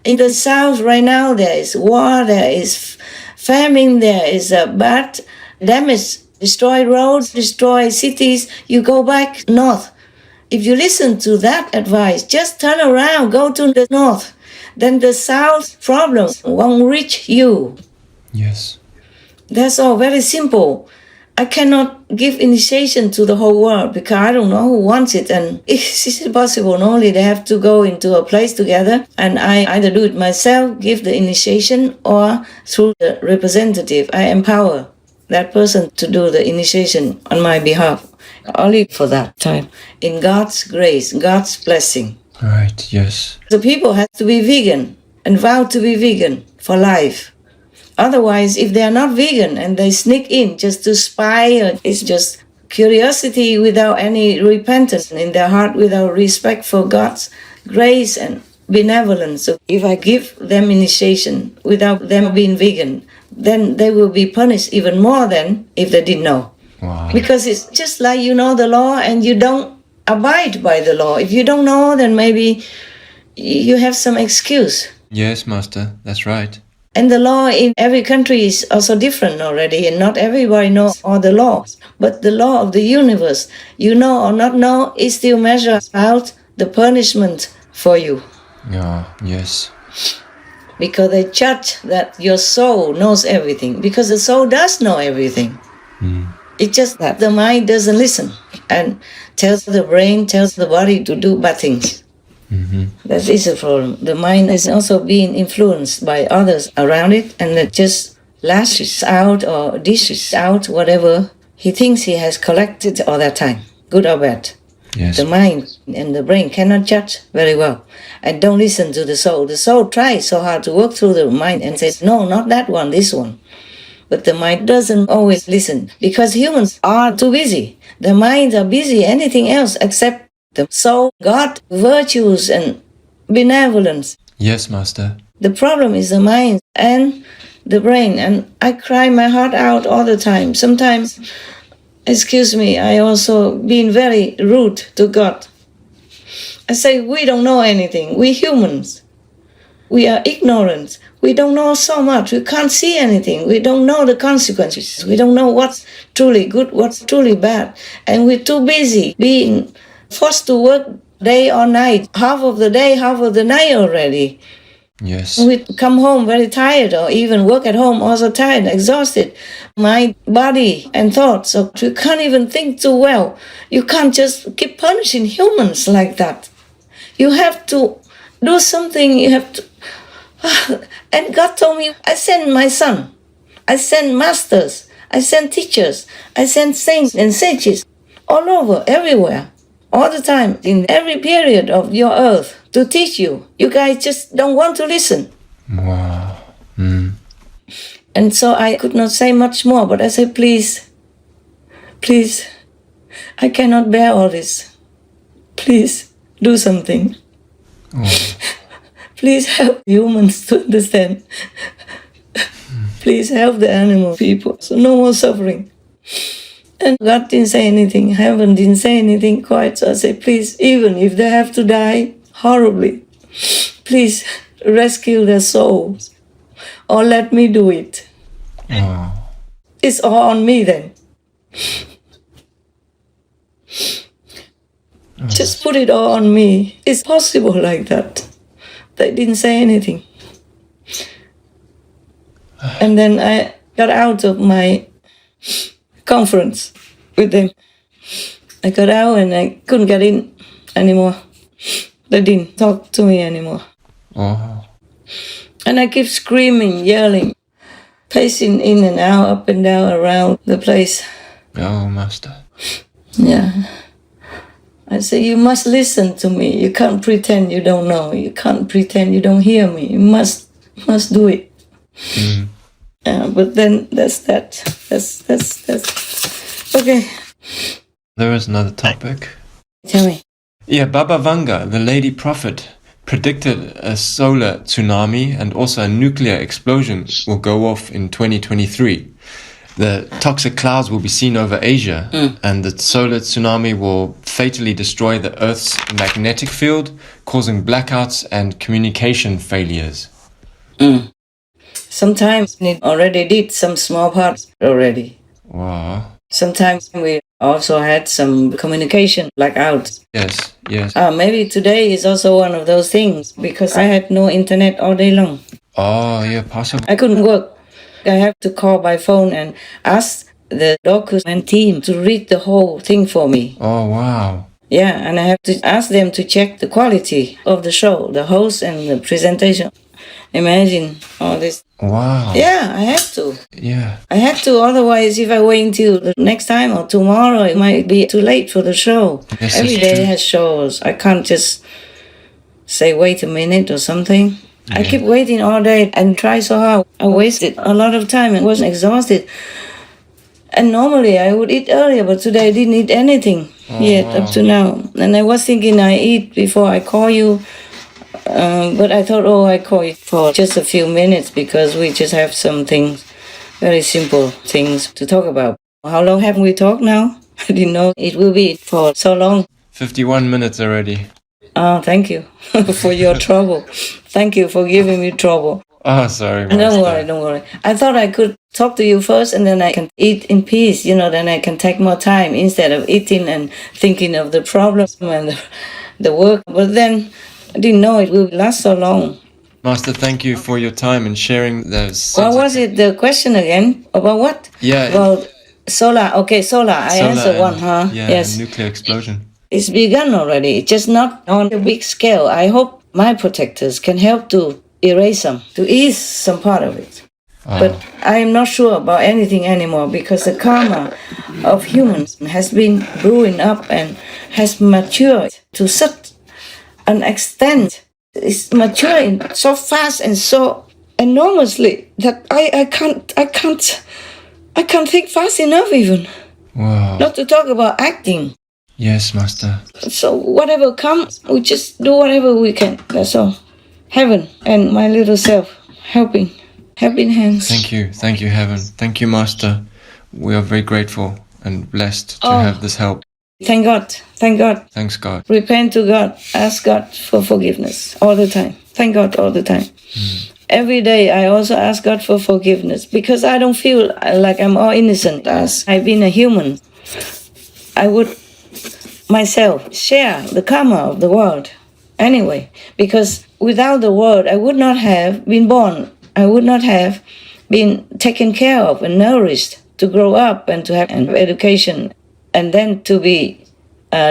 In the south right now, there is war, there is famine, there is a bad damage, destroy roads, destroy cities. You go back north. If you listen to that advice, just turn around, go to the north. Then the south problems won't reach you. Yes. That's all very simple. I cannot give initiation to the whole world because I don't know who wants it. And if it's impossible, only they have to go into a place together. And I either do it myself, give the initiation, or through the representative, I empower that person to do the initiation on my behalf. Only for that time. In God's grace, God's blessing. Right, yes. The people have to be vegan and vow to be vegan for life. Otherwise, if they are not vegan and they sneak in just to spy, it's just curiosity without any repentance in their heart, without respect for God's grace and benevolence. So if I give them initiation without them being vegan, then they will be punished even more than if they didn't know. Wow. Because it's just like you know the law and you don't abide by the law. If you don't know, then maybe you have some excuse. Yes, Master, that's right. And the law in every country is also different already, and not everybody knows all the laws. But the law of the universe, you know or not know, it still measures out the punishment for you. Yeah, yes. Because they judge that your soul knows everything, because the soul does know everything. It's just that the mind doesn't listen and tells the brain, tells the body to do bad things. That is a problem. The mind is also being influenced by others around it, and it just lashes out or dishes out whatever he thinks he has collected all that time, good or bad. Yes. The mind and the brain cannot judge very well. And don't listen to the soul. The soul tries so hard to work through the mind and says, no, not that one, this one. But the mind doesn't always listen because humans are too busy. The minds are busy, anything else except the soul, God, virtues and benevolence. Yes, Master. The problem is the mind and the brain. And I cry my heart out all the time. Sometimes, excuse me, I also been very rude to God. I say, we don't know anything. We humans. We are ignorant. We don't know so much. We can't see anything. We don't know the consequences. We don't know what's truly good, what's truly bad. And we're too busy being forced to work day or night, half of the day, half of the night already. Yes. We come home very tired, or even work at home also tired, exhausted. Mind, body, and thoughts. So you can't even think too well. You can't just keep punishing humans like that. You have to do something. You have to. And God told me, I send my son. I send masters. I send teachers. I send saints and sages all over, everywhere, all the time, in every period of your earth to teach you. You guys just don't want to listen. Wow. Mm. And so I could not say much more, but I said, please, I cannot bear all this. Please do something. Oh. Please help humans to understand. Please help the animal people, so no more suffering. And God didn't say anything, heaven didn't say anything quite, so I said, please, even if they have to die horribly, please rescue their souls, or let me do it. Oh. It's all on me then. Just put it all on me. It's possible like that. They didn't say anything. And then I got out of my conference with them. I got out and I couldn't get in anymore. They didn't talk to me anymore. Oh. And I keep screaming, yelling, pacing in and out, up and down around the place. Oh, Master. Yeah. I say, you must listen to me. You can't pretend you don't know. You can't pretend you don't hear me. You must do it. Mm. But then that's okay. There is another topic. Tell me. Yeah, Baba Vanga, the lady prophet, predicted a solar tsunami and also a nuclear explosion will go off in 2023. The toxic clouds will be seen over Asia, and the solar tsunami will fatally destroy the Earth's magnetic field, causing blackouts and communication failures. Sometimes it already did some small parts already. Wow. Sometimes we also had some communication blackouts. Yes, yes. Maybe today is also one of those things, because I had no internet all day long. Oh, yeah, possible. I couldn't work. I have to call by phone and ask the document team to read the whole thing for me. Oh, wow. Yeah, and I have to ask them to check the quality of the show, the host and the presentation. Imagine all this. Wow. Yeah, I have to. Yeah. I have to, otherwise if I wait until the next time or tomorrow, it might be too late for the show. Yes, Every it's day true. has shows. I can't just say wait a minute or something. I Yeah. keep waiting all day and try so hard. I wasted a lot of time and was exhausted. And normally I would eat earlier, but today I didn't eat anything yet wow. up to now. And I was thinking I eat before I call you. But I thought, I call you for just a few minutes because we just have some things, very simple things to talk about. How long have we talked now? I didn't know it will be for so long. 51 minutes already. Oh, thank you for your trouble. Thank you for giving me trouble. Oh, sorry, Master. Don't worry. I thought I could talk to you first and then I can eat in peace, then I can take more time instead of eating and thinking of the problems and the work. But then I didn't know it would last so long. Master, thank you for your time and sharing those. What was it, the question again? About what? Yeah. About solar. Okay, solar. I answered one, huh? Yeah, Yes. nuclear explosion. It's begun already, just not on a big scale. I hope my protectors can help to erase some, to ease some part of it. Oh. But I am not sure about anything anymore because the karma of humans has been brewing up and has matured to such an extent. It's maturing so fast and so enormously that I can't think fast enough even. Wow. Not to talk about acting. Yes, Master. So whatever comes, we just do whatever we can. That's all. Heaven and my little self helping hands. Thank you, Heaven. Thank you, Master. We are very grateful and blessed to have this help. Thank God. Thanks, God. Repent to God. Ask God for forgiveness all the time. Thank God all the time. Every day I also ask God for forgiveness because I don't feel like I'm all innocent as I've been a human. I would myself share the karma of the world anyway, because without the world I would not have been born. I would not have been taken care of and nourished to grow up and to have an education and then to be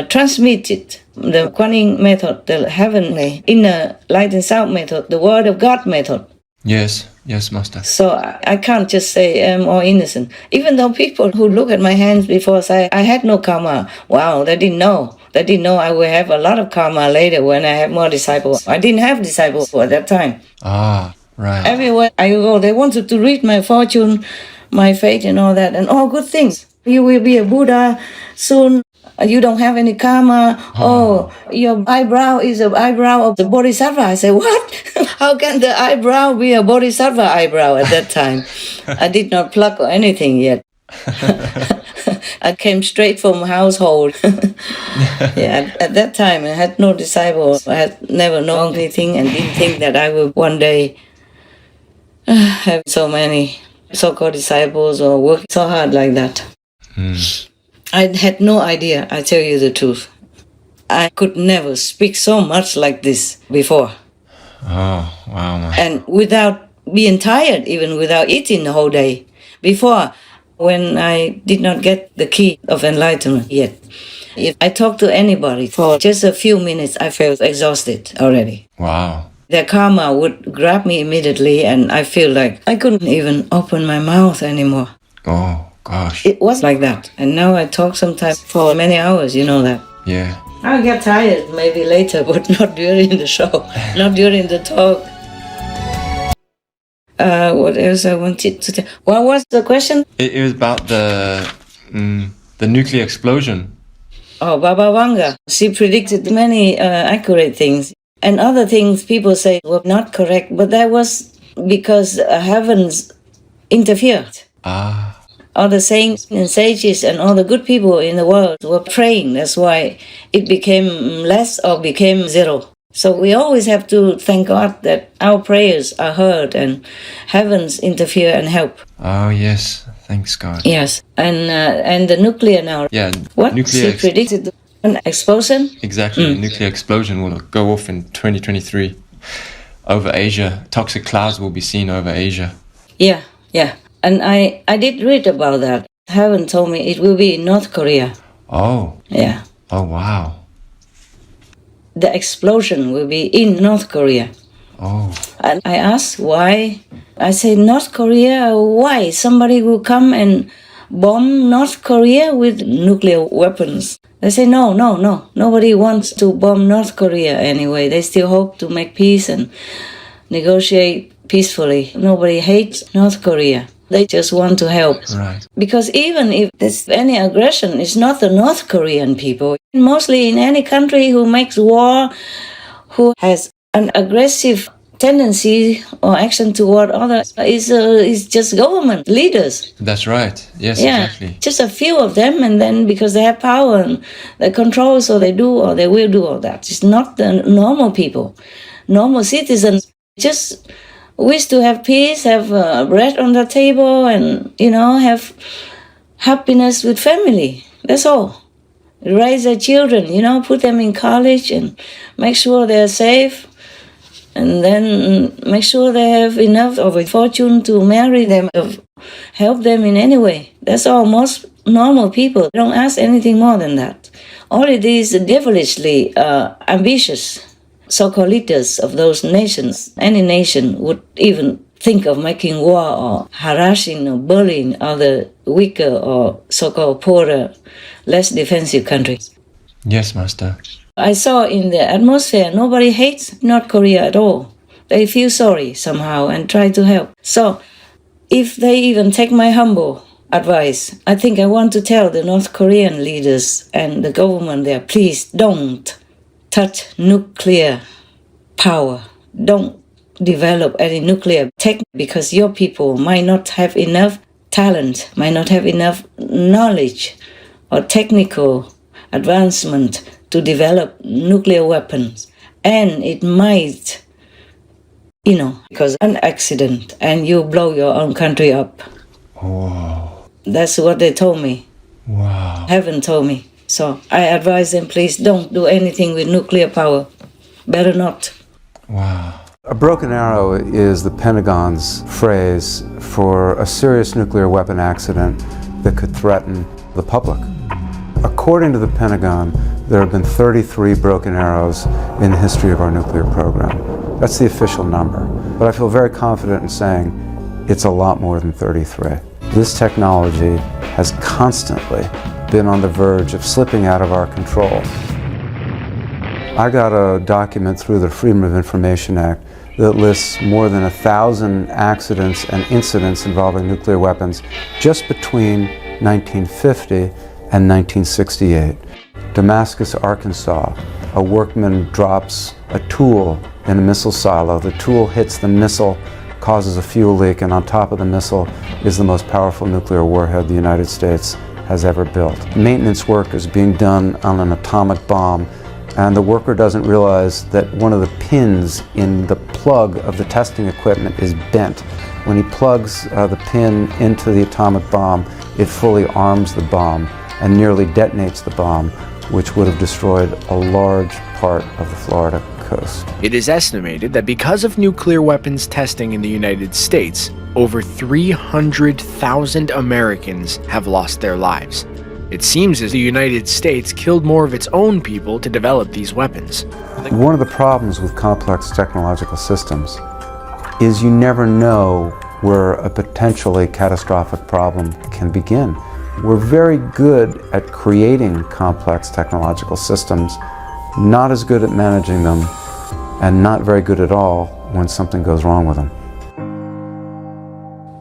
transmitted the Kuan Yin method, the heavenly inner light and sound method, the word of God method. Yes, Master. So I can't just say I'm all innocent. Even though people who look at my hands before say I had no karma, wow, they didn't know. They didn't know I will have a lot of karma later when I have more disciples. I didn't have disciples at that time. Ah, right. Everywhere I go, they wanted to read my fortune, my fate and all that, and all good things. You will be a Buddha soon. You don't have any karma. Oh, your eyebrow is an eyebrow of the Bodhisattva. I say, what? How can the eyebrow be a Bodhisattva eyebrow at that time? I did not pluck or anything yet. I came straight from household. Yeah, at that time, I had no disciples. I had never known anything and didn't think that I would one day have so many so-called disciples or work so hard like that. I had no idea, I tell you the truth. I could never speak so much like this before. Oh, wow, man. And without being tired, even without eating the whole day. Before, when I did not get the key of enlightenment yet, if I talked to anybody for just a few minutes, I felt exhausted already. Wow. Their karma would grab me immediately and I feel like I couldn't even open my mouth anymore. Oh, gosh. It was like that. And now I talk sometimes for many hours, you know that. Yeah. I'll get tired maybe later, but not during the show, not during the talk. What else I wanted to tell? What was the question? It was about the nuclear explosion. Oh, Baba Vanga. She predicted many accurate things. And other things people say were not correct, but that was because heavens interfered. Ah. All the saints and sages and all the good people in the world were praying. That's why it became less or became zero. So we always have to thank God that our prayers are heard and heavens interfere and help. Oh, yes. Thanks, God. Yes. And the nuclear now. Yeah. What? Nuclear She predicted an explosion? Exactly. A nuclear explosion will go off in 2023 over Asia. Toxic clouds will be seen over Asia. Yeah. And I did read about that. Heaven told me it will be in North Korea. Oh. Yeah. Oh, wow. The explosion will be in North Korea. Oh. And I asked why. I said, North Korea, why? Somebody will come and bomb North Korea with nuclear weapons. They say, no. Nobody wants to bomb North Korea anyway. They still hope to make peace and negotiate peacefully. Nobody hates North Korea. They just want to help. Right. Because even if there's any aggression, it's not the North Korean people. Mostly in any country who makes war, who has an aggressive tendency or action toward others, is just government leaders. That's right. Yes, Yeah, exactly. just a few of them, and then because they have power and they control, so they do or they will do all that. It's not the normal people. Normal citizens just wish to have peace, have bread on the table, and, have happiness with family. That's all. Raise their children, put them in college and make sure they're safe. And then make sure they have enough of a fortune to marry them, help them in any way. That's all. Most normal people don't ask anything more than that. Only these devilishly ambitious so-called leaders of those nations, any nation would even think of making war or harassing or bullying other weaker or so-called poorer, less defensive countries. Yes, Master. I saw in the atmosphere, nobody hates North Korea at all. They feel sorry somehow and try to help. So if they even take my humble advice, I think I want to tell the North Korean leaders and the government there, please don't touch nuclear power. Don't develop any nuclear tech because your people might not have enough talent, might not have enough knowledge or technical advancement to develop nuclear weapons. And it might because an accident and you blow your own country up. Oh, That's what they told me. wow. Heaven told me. So I advise them, please don't do anything with nuclear power. Better not. Wow. A broken arrow is the Pentagon's phrase for a serious nuclear weapon accident that could threaten the public. According to the Pentagon, there have been 33 broken arrows in the history of our nuclear program. That's the official number. But I feel very confident in saying it's a lot more than 33. This technology has constantly been on the verge of slipping out of our control. I got a document through the Freedom of Information Act that lists more than 1,000 accidents and incidents involving nuclear weapons just between 1950 and 1968. Damascus, Arkansas, a workman drops a tool in a missile silo. The tool hits the missile, causes a fuel leak, and on top of the missile is the most powerful nuclear warhead the United States has ever built. Maintenance work is being done on an atomic bomb, and the worker doesn't realize that one of the pins in the plug of the testing equipment is bent. When he plugs the pin into the atomic bomb, it fully arms the bomb and nearly detonates the bomb, which would have destroyed a large part of the Florida coast. It is estimated that because of nuclear weapons testing in the United States, over 300,000 Americans have lost their lives. It seems as the United States killed more of its own people to develop these weapons. One of the problems with complex technological systems is you never know where a potentially catastrophic problem can begin. We're very good at creating complex technological systems, not as good at managing them, and not very good at all when something goes wrong with them.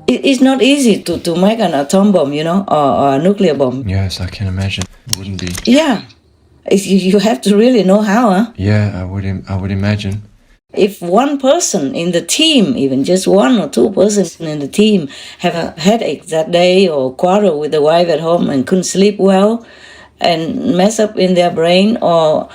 It's not easy to make an atom bomb, or a nuclear bomb. Yes, I can imagine. It wouldn't be. Yeah. You have to really know how, huh? Yeah, I would imagine. If one person in the team, even just one or two persons in the team, have a headache that day or quarrel with the wife at home and couldn't sleep well and mess up in their brain, or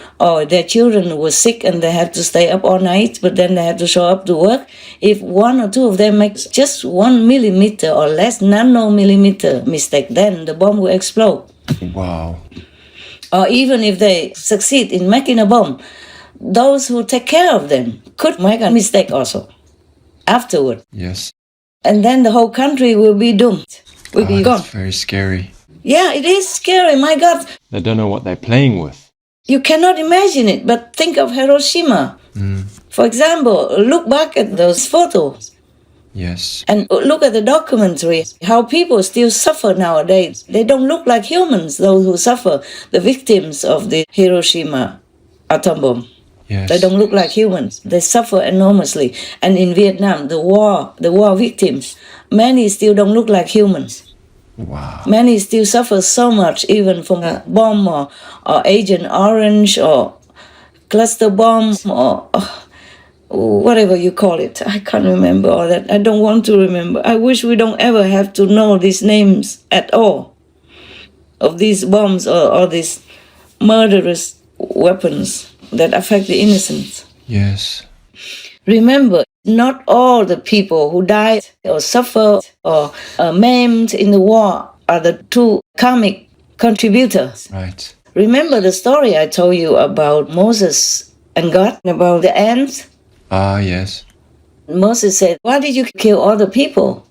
their children were sick and they had to stay up all night, but then they had to show up to work. If one or two of them make just 1 millimeter or less nanomillimeter mistake, then the bomb will explode. Wow. Or even if they succeed in making a bomb, those who take care of them could make a mistake also afterward. Yes. And then the whole country will be doomed. Will be gone. That's very scary. Yeah, it is scary, my God. They don't know what they're playing with. You cannot imagine it, but think of Hiroshima. For example, look back at those photos. Yes. And look at the documentary, how people still suffer nowadays. They don't look like humans, those who suffer, the victims of the Hiroshima atom bomb. Yes. They don't look like humans. They suffer enormously. And in Vietnam, the war victims, many still don't look like humans. Wow. Many still suffer so much, even from a bomb or Agent Orange or cluster bomb or whatever you call it. I can't remember all that. I don't want to remember. I wish we don't ever have to know these names at all of these bombs or these murderous weapons that affect the innocent. Yes. Remember, not all the people who died or suffered or maimed in the war are the true karmic contributors. Right. Remember the story I told you about Moses and God, about the ants? Ah, yes. Moses said, why did you kill all the people?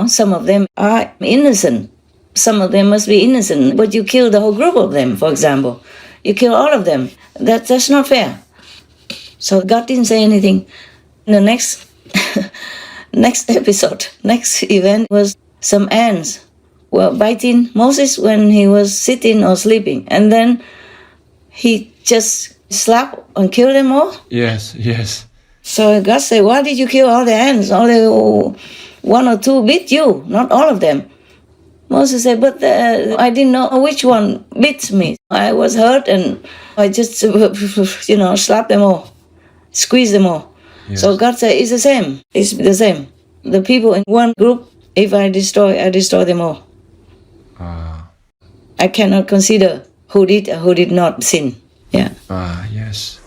Some of them are innocent. Some of them must be innocent, but you kill the whole group of them, for example. You kill all of them. That's not fair. So God didn't say anything. The next episode, next event was some ants were biting Moses when he was sitting or sleeping. And then he just slapped and killed them all. Yes, yes. So God said, why did you kill all the ants? Only one or two bit you, not all of them. Moses said, but I didn't know which one bit me. I was hurt and I just, slapped them all, squeezed them all. Yes. So God said, it's the same. It's the same. The people in one group, if I destroy them all. I cannot consider who did or who did not sin. Yeah. Yes.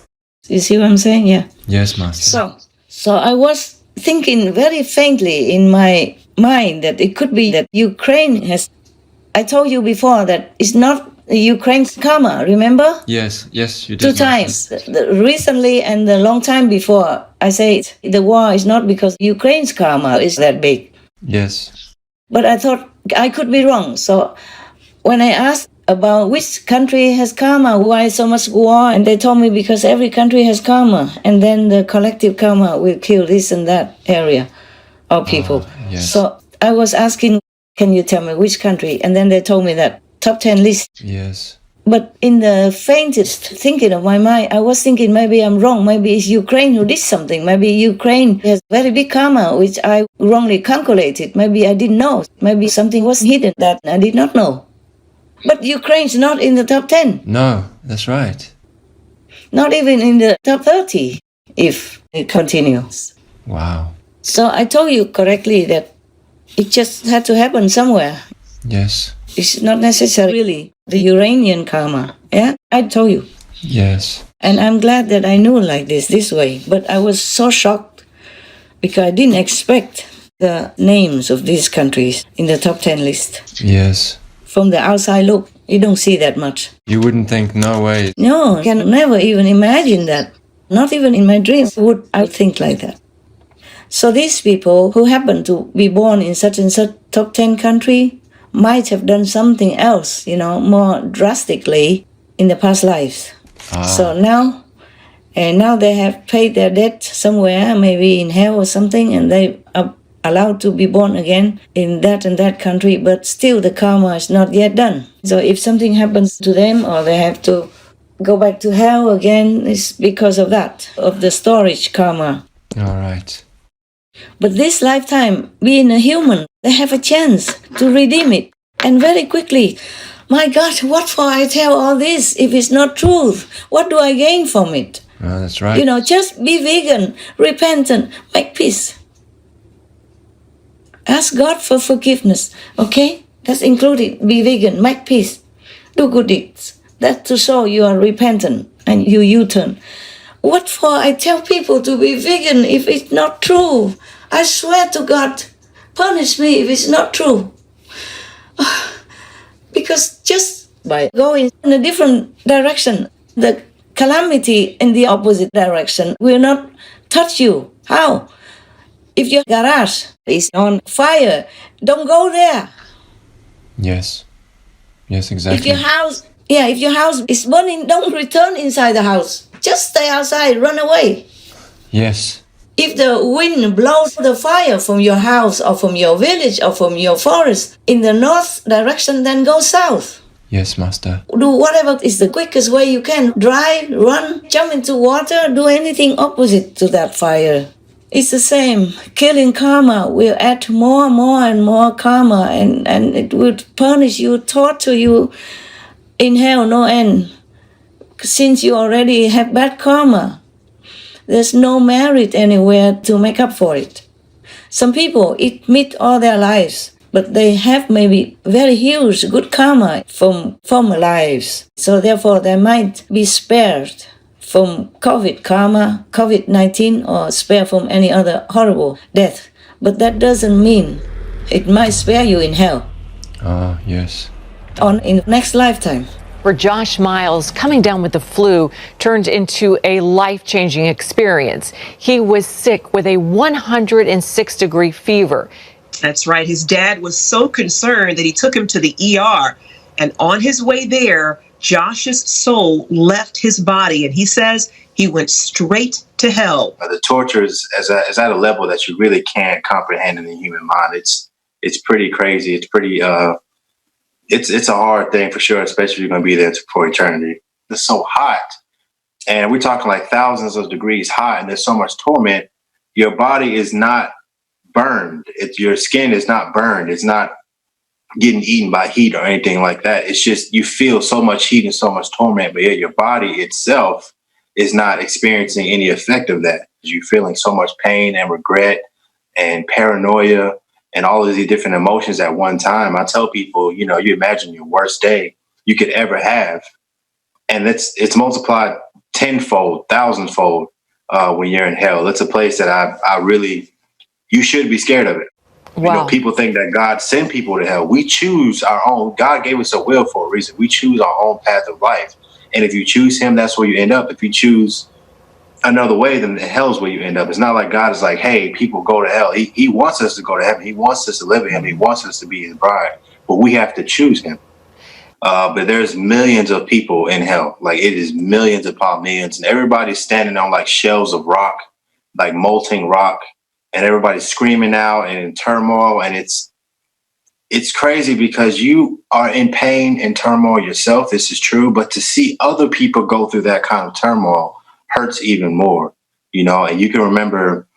You see what I'm saying? Yeah. Yes, Master. So I was thinking very faintly in my mind that it could be that Ukraine has. I told you before that it's not Ukraine's karma, remember? Yes, you did. Two times. Recently and a long time before, I say the war is not because Ukraine's karma is that big. Yes. But I thought I could be wrong. So when I asked about which country has karma, why so much war, and they told me because every country has karma, and then the collective karma will kill this and that area of people. Yes. So I was asking, can you tell me which country? And then they told me that top 10 list. Yes. But in the faintest thinking of my mind, I was thinking maybe I'm wrong. Maybe it's Ukraine who did something. Maybe Ukraine has very big karma, which I wrongly calculated. Maybe I didn't know. Maybe something was hidden that I did not know. But Ukraine's not in the top 10. No, that's right. Not even in the top 30, if it continues. Wow. So I told you correctly that it just had to happen somewhere. Yes. It's not necessarily the Uranian karma. Yeah, I told you. Yes. And I'm glad that I knew like this way. But I was so shocked because I didn't expect the names of these countries in the top 10 list. Yes. From the outside look, you don't see that much. You wouldn't think, no way. No, I can never even imagine that. Not even in my dreams would I think like that. So these people who happen to be born in such and such top 10 country might have done something else, more drastically in the past lives. So now they have paid their debt somewhere, maybe in hell or something, and they are allowed to be born again in that and that country, but still the karma is not yet done. So if something happens to them or they have to go back to hell again, it's because of that, of the storage karma. All right. But this lifetime, being a human, they have a chance to redeem it. And very quickly, my God, what for I tell all this if it's not truth? What do I gain from it? Oh, that's right. Just be vegan, repentant, make peace. Ask God for forgiveness, okay? That's included. Be vegan, make peace, do good deeds. That's to show you are repentant and you U-turn. What for I tell people to be vegan if it's not true? I swear to God, punish me if it's not true. Because just by going in a different direction, the calamity in the opposite direction will not touch you. How? If your garage is on fire, don't go there. Yes, exactly. If your house is burning, don't return inside the house. Just stay outside, run away. Yes. If the wind blows the fire from your house or from your village or from your forest in the north direction, then go south. Yes, Master. Do whatever is the quickest way you can. Drive, run, jump into water, do anything opposite to that fire. It's the same. Killing karma will add more and more karma, and it would punish you, torture you in hell, no end. Since you already have bad karma, there's no merit anywhere to make up for it. Some people eat meat all their lives, but they have maybe very huge good karma from former lives. So therefore, they might be spared from COVID karma, COVID-19, or spare from any other horrible death. But that doesn't mean it might spare you in hell. Ah, yes. In the next lifetime. For Josh Miles, coming down with the flu turned into a life-changing experience. He was sick with a 106-degree fever. That's right. His dad was so concerned that he took him to the ER. And on his way there, Josh's soul left his body. And he says he went straight to hell. The torture is at a level that you really can't comprehend in the human mind. It's pretty crazy. It's pretty... It's a hard thing for sure, especially if you're going to be there for eternity. It's so hot. And we're talking like thousands of degrees hot, and there's so much torment. Your body is not burned. Your skin is not burned. It's not getting eaten by heat or anything like that. It's just you feel so much heat and so much torment, but yet your body itself is not experiencing any effect of that. You're feeling so much pain and regret and paranoia and all of these different emotions at one time. I tell people, you imagine your worst day you could ever have. And it's multiplied tenfold, thousandfold when you're in hell. It's a place that I really you should be scared of it. Wow. You know, people think that God sent people to hell. We choose our own. God gave us a will for a reason. We choose our own path of life. And if you choose him, that's where you end up. If you choose another way, then hell's where you end up. It's not like God is like, hey, people go to hell. He wants us to go to heaven. He wants us to live with him. He wants us to be his bride. But we have to choose him. But there's millions of people in hell. Like, it is millions upon millions. And everybody's standing on like shelves of rock, like molten rock. And everybody's screaming out and in turmoil. And it's crazy because you are in pain and turmoil yourself. This is true. But to see other people go through that kind of turmoil hurts even more, you know, and you can remember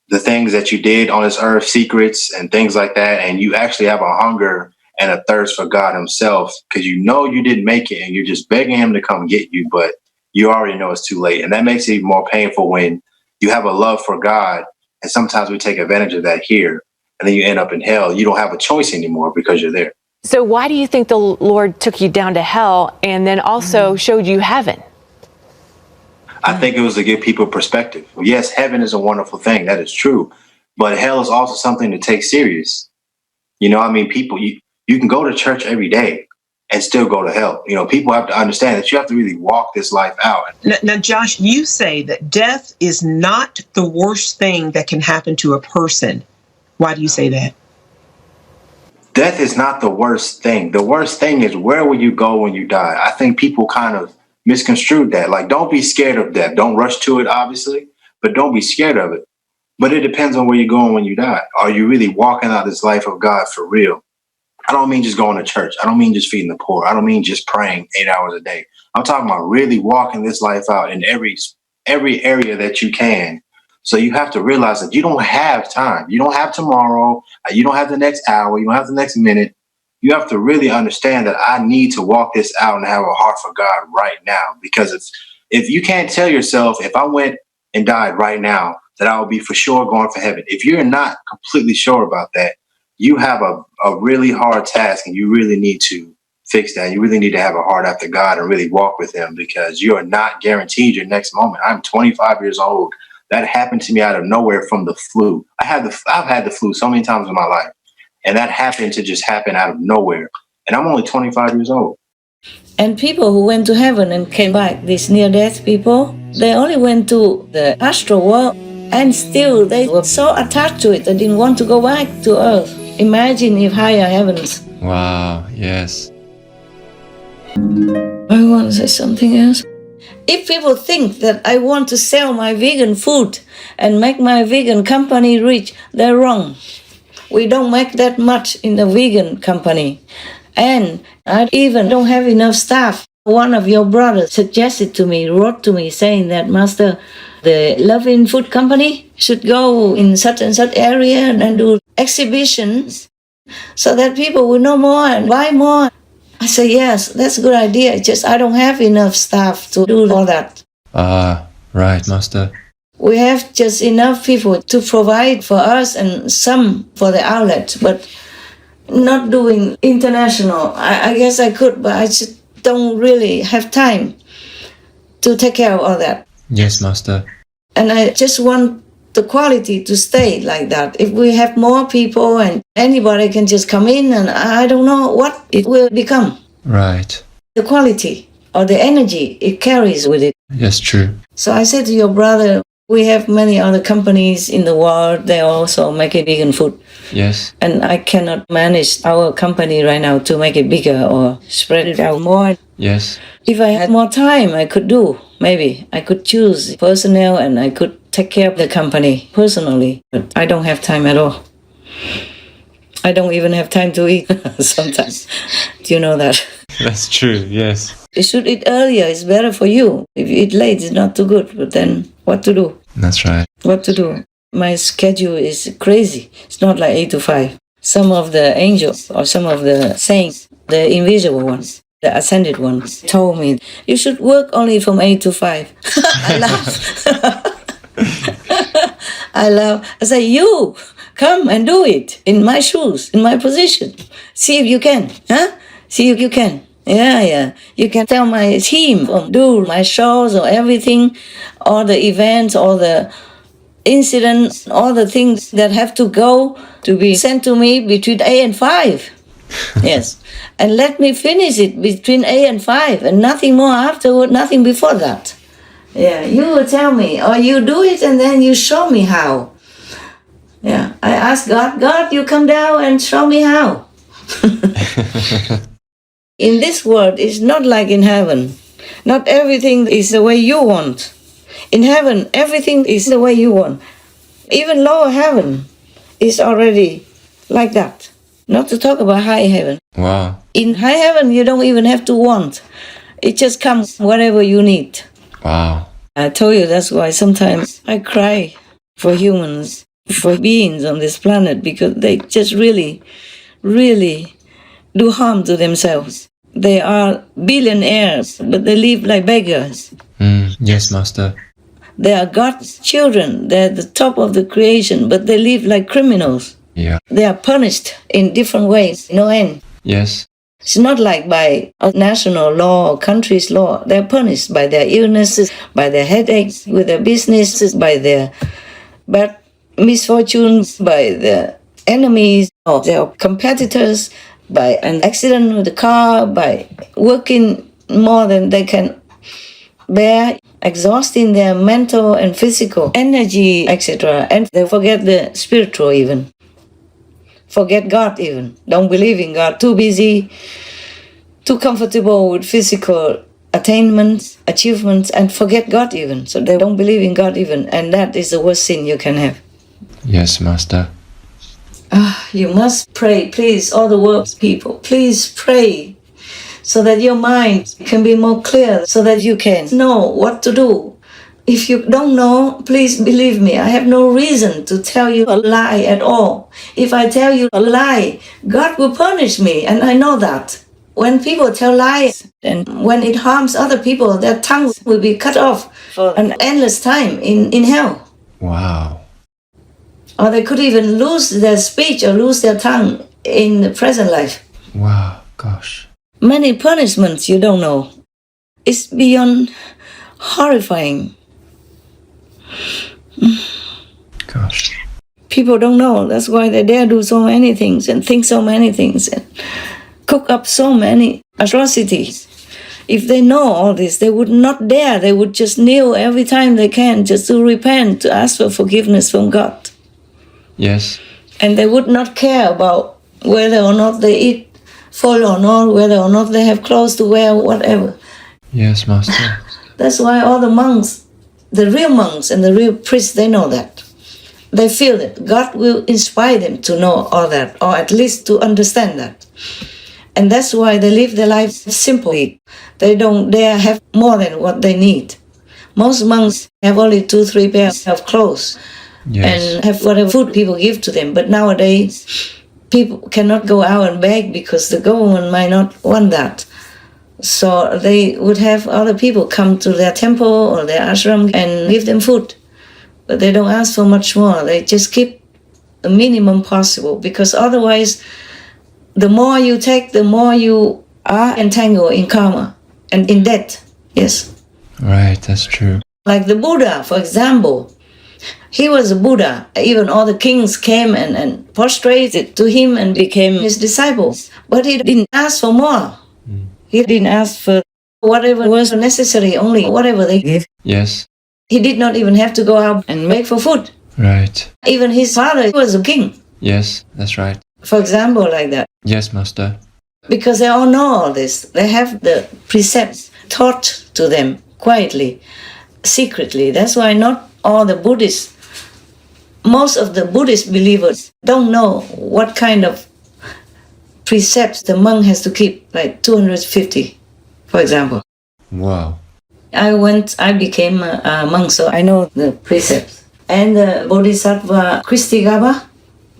the things that you did on this earth, secrets and things like that. And you actually have a hunger and a thirst for God himself because you know you didn't make it and you're just begging him to come get you, but you already know it's too late. And that makes it even more painful when you have a love for God. And sometimes we take advantage of that here. And then you end up in hell. You don't have a choice anymore because you're there. So why do you think the Lord took you down to hell and then also showed you heaven? I think it was to give people perspective. Yes, heaven is a wonderful thing. That is true. But hell is also something to take serious. You know, I mean, people, you can go to church every day and still go to hell. You know, people have to understand that you have to really walk this life out. Now, Josh, you say that death is not the worst thing that can happen to a person. Why do you say that? Death is not the worst thing. The worst thing is, where will you go when you die? I think people kind of misconstrued that. Like, don't be scared of death. Don't rush to it, obviously, but don't be scared of it. But it depends on where you're going when you die. Are you really walking out this life of God for real? I don't mean just going to church. I don't mean just feeding the poor. I don't mean just praying 8 hours a day. I'm talking about really walking this life out in every area that you can. So you have to realize that you don't have time. You don't have tomorrow. You don't have the next hour. You don't have the next minute. You have to really understand that I need to walk this out and have a heart for God right now. Because if you can't tell yourself, if I went and died right now, that I will be for sure going for heaven. If you're not completely sure about that, you have a really hard task, and you really need to fix that. You really need to have a heart after God and really walk with him, because you are not guaranteed your next moment. I'm 25 years old. That happened to me out of nowhere from the flu. I've had the flu so many times in my life, and that happened to just happen out of nowhere. And I'm only 25 years old. And people who went to heaven and came back, these near-death people, they only went to the astral world, and still they were so attached to it, they didn't want to go back to earth. Imagine if higher heavens. Wow, yes. I want to say something else. If people think that I want to sell my vegan food and make my vegan company rich, they're wrong. We don't make that much in the vegan company. And I even don't have enough staff. One of your brothers suggested to me, wrote to me saying that, Master, the Loving Food Company should go in such and such area and do exhibitions so that people will know more and buy more. I say, yes, that's a good idea. It's just I don't have enough staff to do all that. Right, Master. We have just enough people to provide for us and some for the outlet, but not doing international. I guess I could, but I just don't really have time to take care of all that. Yes, Master. And I just want the quality to stay like that. If we have more people and anybody can just come in, and I don't know what it will become. Right. The quality or the energy it carries with it. Yes, true. So I said to your brother, we have many other companies in the world. They also make it vegan food. Yes. And I cannot manage our company right now to make it bigger or spread it out more. Yes. If I had more time, I could do. Maybe I could choose personnel and I could take care of the company personally. But I don't have time at all. I don't even have time to eat sometimes. Do you know that? That's true, yes. You should eat earlier. It's better for you. If you eat late, it's not too good. But then what to do? That's right. What to do? My schedule is crazy. It's not like 8 to 5. Some of the angels or some of the saints, the invisible ones, the ascended ones, told me, you should work only from 8 to 5. I laugh. I laugh. I say, you come and do it in my shoes, in my position. See if you can. Huh? See if you can. Yeah. You can tell my team, do my shows or everything, all the events, all the incidents, all the things that have to go to be sent to me between A and 5. Yes. And let me finish it between A and 5 and nothing more afterward, nothing before that. Yeah, you will tell me, or you do it and then you show me how. Yeah, I ask God, you come down and show me how. In this world, it's not like in heaven. Not everything is the way you want. In heaven, everything is the way you want. Even lower heaven is already like that. Not to talk about high heaven. Wow. In high heaven, you don't even have to want. It just comes whatever you need. Wow. I told you that's why sometimes I cry for humans, for beings on this planet, because they just really, really do harm to themselves. They are billionaires, but they live like beggars. Yes, Master. They are God's children. They're the top of the creation, but they live like criminals. Yeah. They are punished in different ways, no end. Yes. It's not like by a national law or country's law. They're punished by their illnesses, by their headaches, with their businesses, by their bad misfortunes, by their enemies or their competitors, by an accident with the car, by working more than they can bear, exhausting their mental and physical energy, etc. And they forget the spiritual even. Forget God even. Don't believe in God. Too busy, too comfortable with physical attainments, achievements, and forget God even. So they don't believe in God even. And that is the worst sin you can have. Yes, Master. You must pray, please, all the world's people. Please pray so that your mind can be more clear, so that you can know what to do. If you don't know, please believe me, I have no reason to tell you a lie at all. If I tell you a lie, God will punish me, and I know that. When people tell lies, and when it harms other people, their tongues will be cut off for an endless time in hell. Wow. Or they could even lose their speech or lose their tongue in the present life. Wow, gosh. Many punishments you don't know. It's beyond horrifying. Gosh. People don't know. That's why they dare do so many things and think so many things and cook up so many atrocities. If they know all this, they would not dare. They would just kneel every time they can just to repent, to ask for forgiveness from God. Yes. And they would not care about whether or not they eat full or not, whether or not they have clothes to wear, whatever. Yes, Master. That's why all the monks, the real monks and the real priests, they know that. They feel it. God will inspire them to know all that, or at least to understand that. And that's why they live their life simply. They don't dare have more than what they need. Most monks have only 2-3 pairs of clothes. Yes. And have whatever food people give to them. But nowadays, people cannot go out and beg because the government might not want that. So they would have other people come to their temple or their ashram and give them food. But they don't ask for much more. They just keep the minimum possible, because otherwise, the more you take, the more you are entangled in karma and in debt. Yes. Right, that's true. Like the Buddha, for example. He was a Buddha. Even all the kings came and prostrated to him and became his disciples. But he didn't ask for more. He didn't ask for whatever was necessary, only whatever they gave. Yes. He did not even have to go out and make for food. Right. Even his father was a king. Yes, that's right. For example, like that. Yes, Master. Because they all know all this. They have the precepts taught to them quietly, secretly. That's why not all the Buddhists, most of the Buddhist believers don't know what kind of precepts the monk has to keep, like 250, for example. Wow. I became a monk, so I know the precepts. And the Bodhisattva Kristigaba,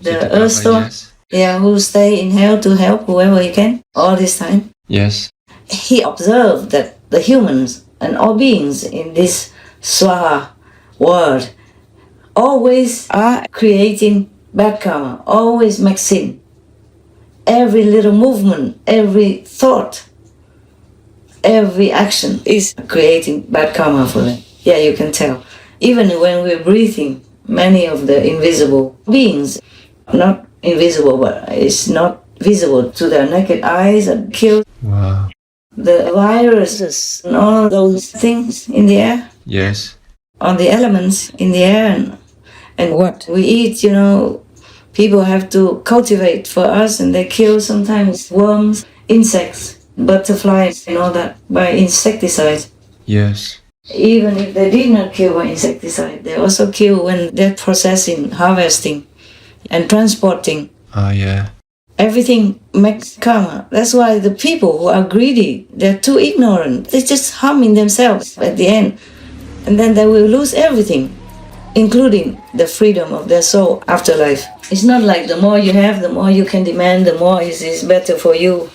the earth stone, yes. Who stay in hell to help whoever he can all this time. Yes. He observed that the humans and all beings in this Swaha world always are creating bad karma, always make sin. Every little movement, every thought, every action is creating bad karma for them. Yeah, you can tell. Even when we're breathing, many of the invisible beings, not invisible, but it's not visible to their naked eyes, and kill Wow. the viruses and all those things in the air, Yes. on the elements in the air, and what we eat, people have to cultivate for us, and they kill sometimes worms, insects, butterflies, and all that by insecticide. Yes. Even if they did not kill by insecticide, they also kill when they're processing, harvesting, and transporting. Oh, yeah. Everything makes karma. That's why the people who are greedy, they're too ignorant. They're just harming themselves at the end. And then they will lose everything, including the freedom of their soul afterlife. It's not like the more you have, the more you can demand, the more it is better for you.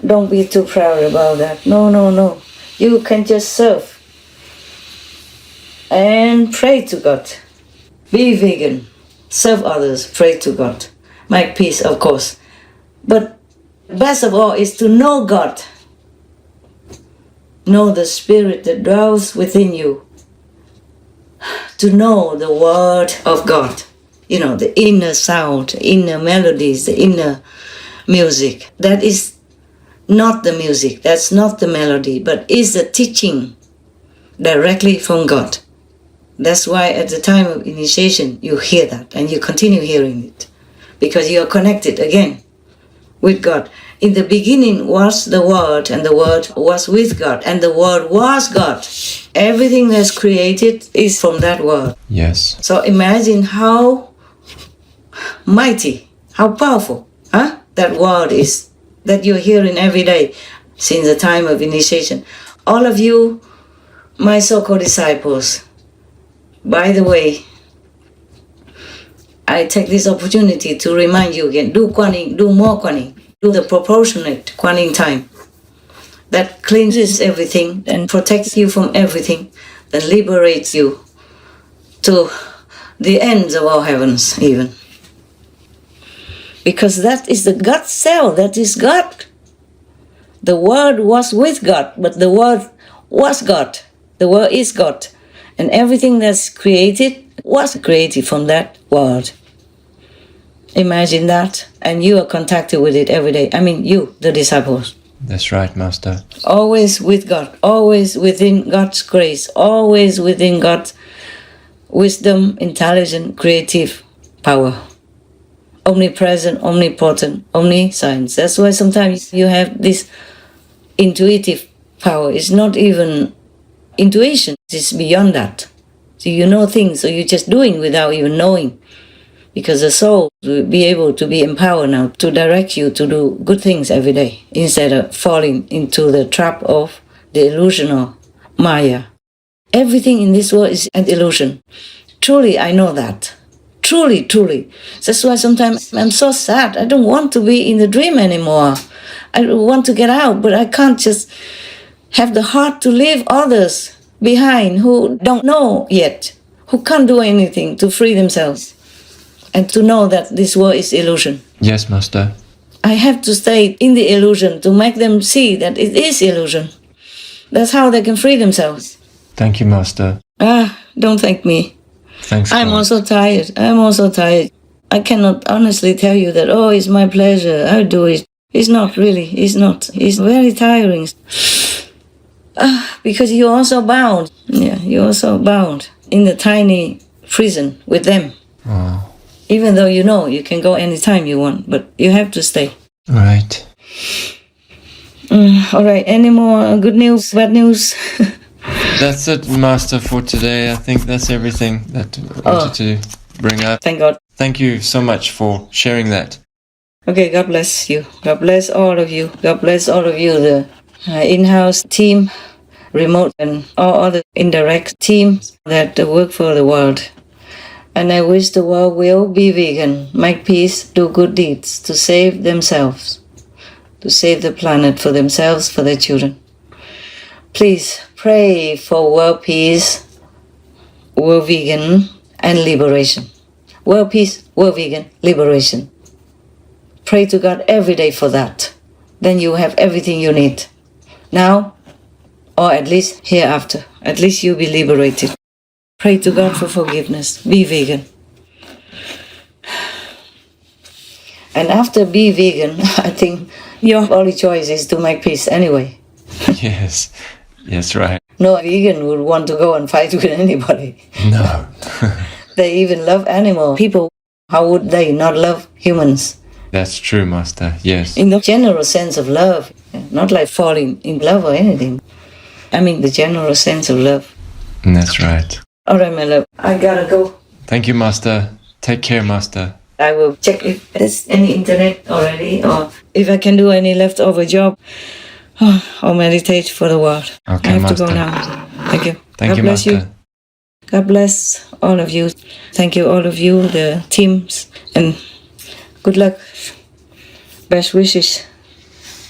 Don't be too proud about that. No. You can just serve and pray to God. Be vegan. Serve others. Pray to God. Make peace, of course. But best of all is to know God. Know the spirit that dwells within you. To know the word of God. The inner sound, the inner melodies, the inner music. That is not the music, that's not the melody, but is the teaching directly from God. That's why at the time of initiation you hear that and you continue hearing it, because you are connected again with God. In the beginning was the Word, and the Word was with God, and the Word was God. Everything that's created is from that Word. Yes. So imagine how mighty, how powerful that Word is, that you're hearing every day since the time of initiation. All of you, my so-called disciples, by the way, I take this opportunity to remind you again, do Kuan Yin, do more Kuan Yin, do the proportionate Kuan Yin time. That cleanses everything and protects you from everything, that liberates you to the ends of all heavens even. Because that is the God self, that is God. The Word was with God, but the Word was God. The Word is God. And everything that's created was created from that Word. Imagine that. And you are contacted with it every day. I mean, you, the disciples. That's right, Master. Always with God. Always within God's grace. Always within God's wisdom, intelligent, creative power. Omnipresent, omnipotent, omniscience. That's why sometimes you have this intuitive power. It's not even intuition. It's beyond that. So you know things, so you're just doing without even knowing. Because the soul will be able to be empowered now to direct you to do good things every day, instead of falling into the trap of the illusional Maya. Everything in this world is an illusion. Truly, I know that. Truly. That's why sometimes I'm so sad. I don't want to be in the dream anymore. I want to get out, but I can't just have the heart to leave others behind who don't know yet, who can't do anything to free themselves, and to know that this world is illusion. Yes, Master. I have to stay in the illusion to make them see that it is illusion. That's how they can free themselves. Thank you, Master. Don't thank me. Thanks, I'm God. also tired. I cannot honestly tell you that, it's my pleasure, I'll do it. It's not really, it's not. It's very tiring. Because you're also bound. Yeah, you're also bound in the tiny prison with them. Oh. Even though you can go anytime you want, but you have to stay. Right. All right, any more good news, bad news? That's it, Master, for today. I think that's everything that I wanted to bring up. Thank God. Thank you so much for sharing that. Okay, God bless you. God bless all of you. God bless all of you, the in-house team, remote, and all other indirect teams that work for the world. And I wish the world will be vegan, make peace, do good deeds to save themselves, to save the planet for themselves, for their children. Please pray for world peace, world vegan, and liberation. World peace, world vegan, liberation. Pray to God every day for that. Then you have everything you need. Now, or at least hereafter. At least you'll be liberated. Pray to God for forgiveness. Be vegan. And after be vegan, I think your only choice is to make peace anyway. Yes, yes, right. No vegan would want to go and fight with anybody. No. They even love animal people. How would they not love humans? That's true, Master. Yes. In the general sense of love, not like falling in love or anything. I mean the general sense of love. That's right. All right, my love. I gotta go. Thank you, Master. Take care, Master. I will check if there's any internet already, or if I can do any leftover job, or meditate for the world. Okay, I have Master. to go now. Thank you. Thank God you, bless Master. you. God bless all of you. Thank you, all of you, the teams, and good luck. Best wishes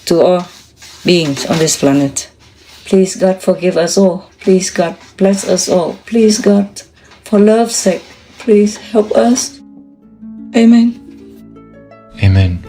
to all beings on this planet. Please, God, forgive us all. Please, God, bless us all. Please, God, for love's sake, please help us. Amen. Amen.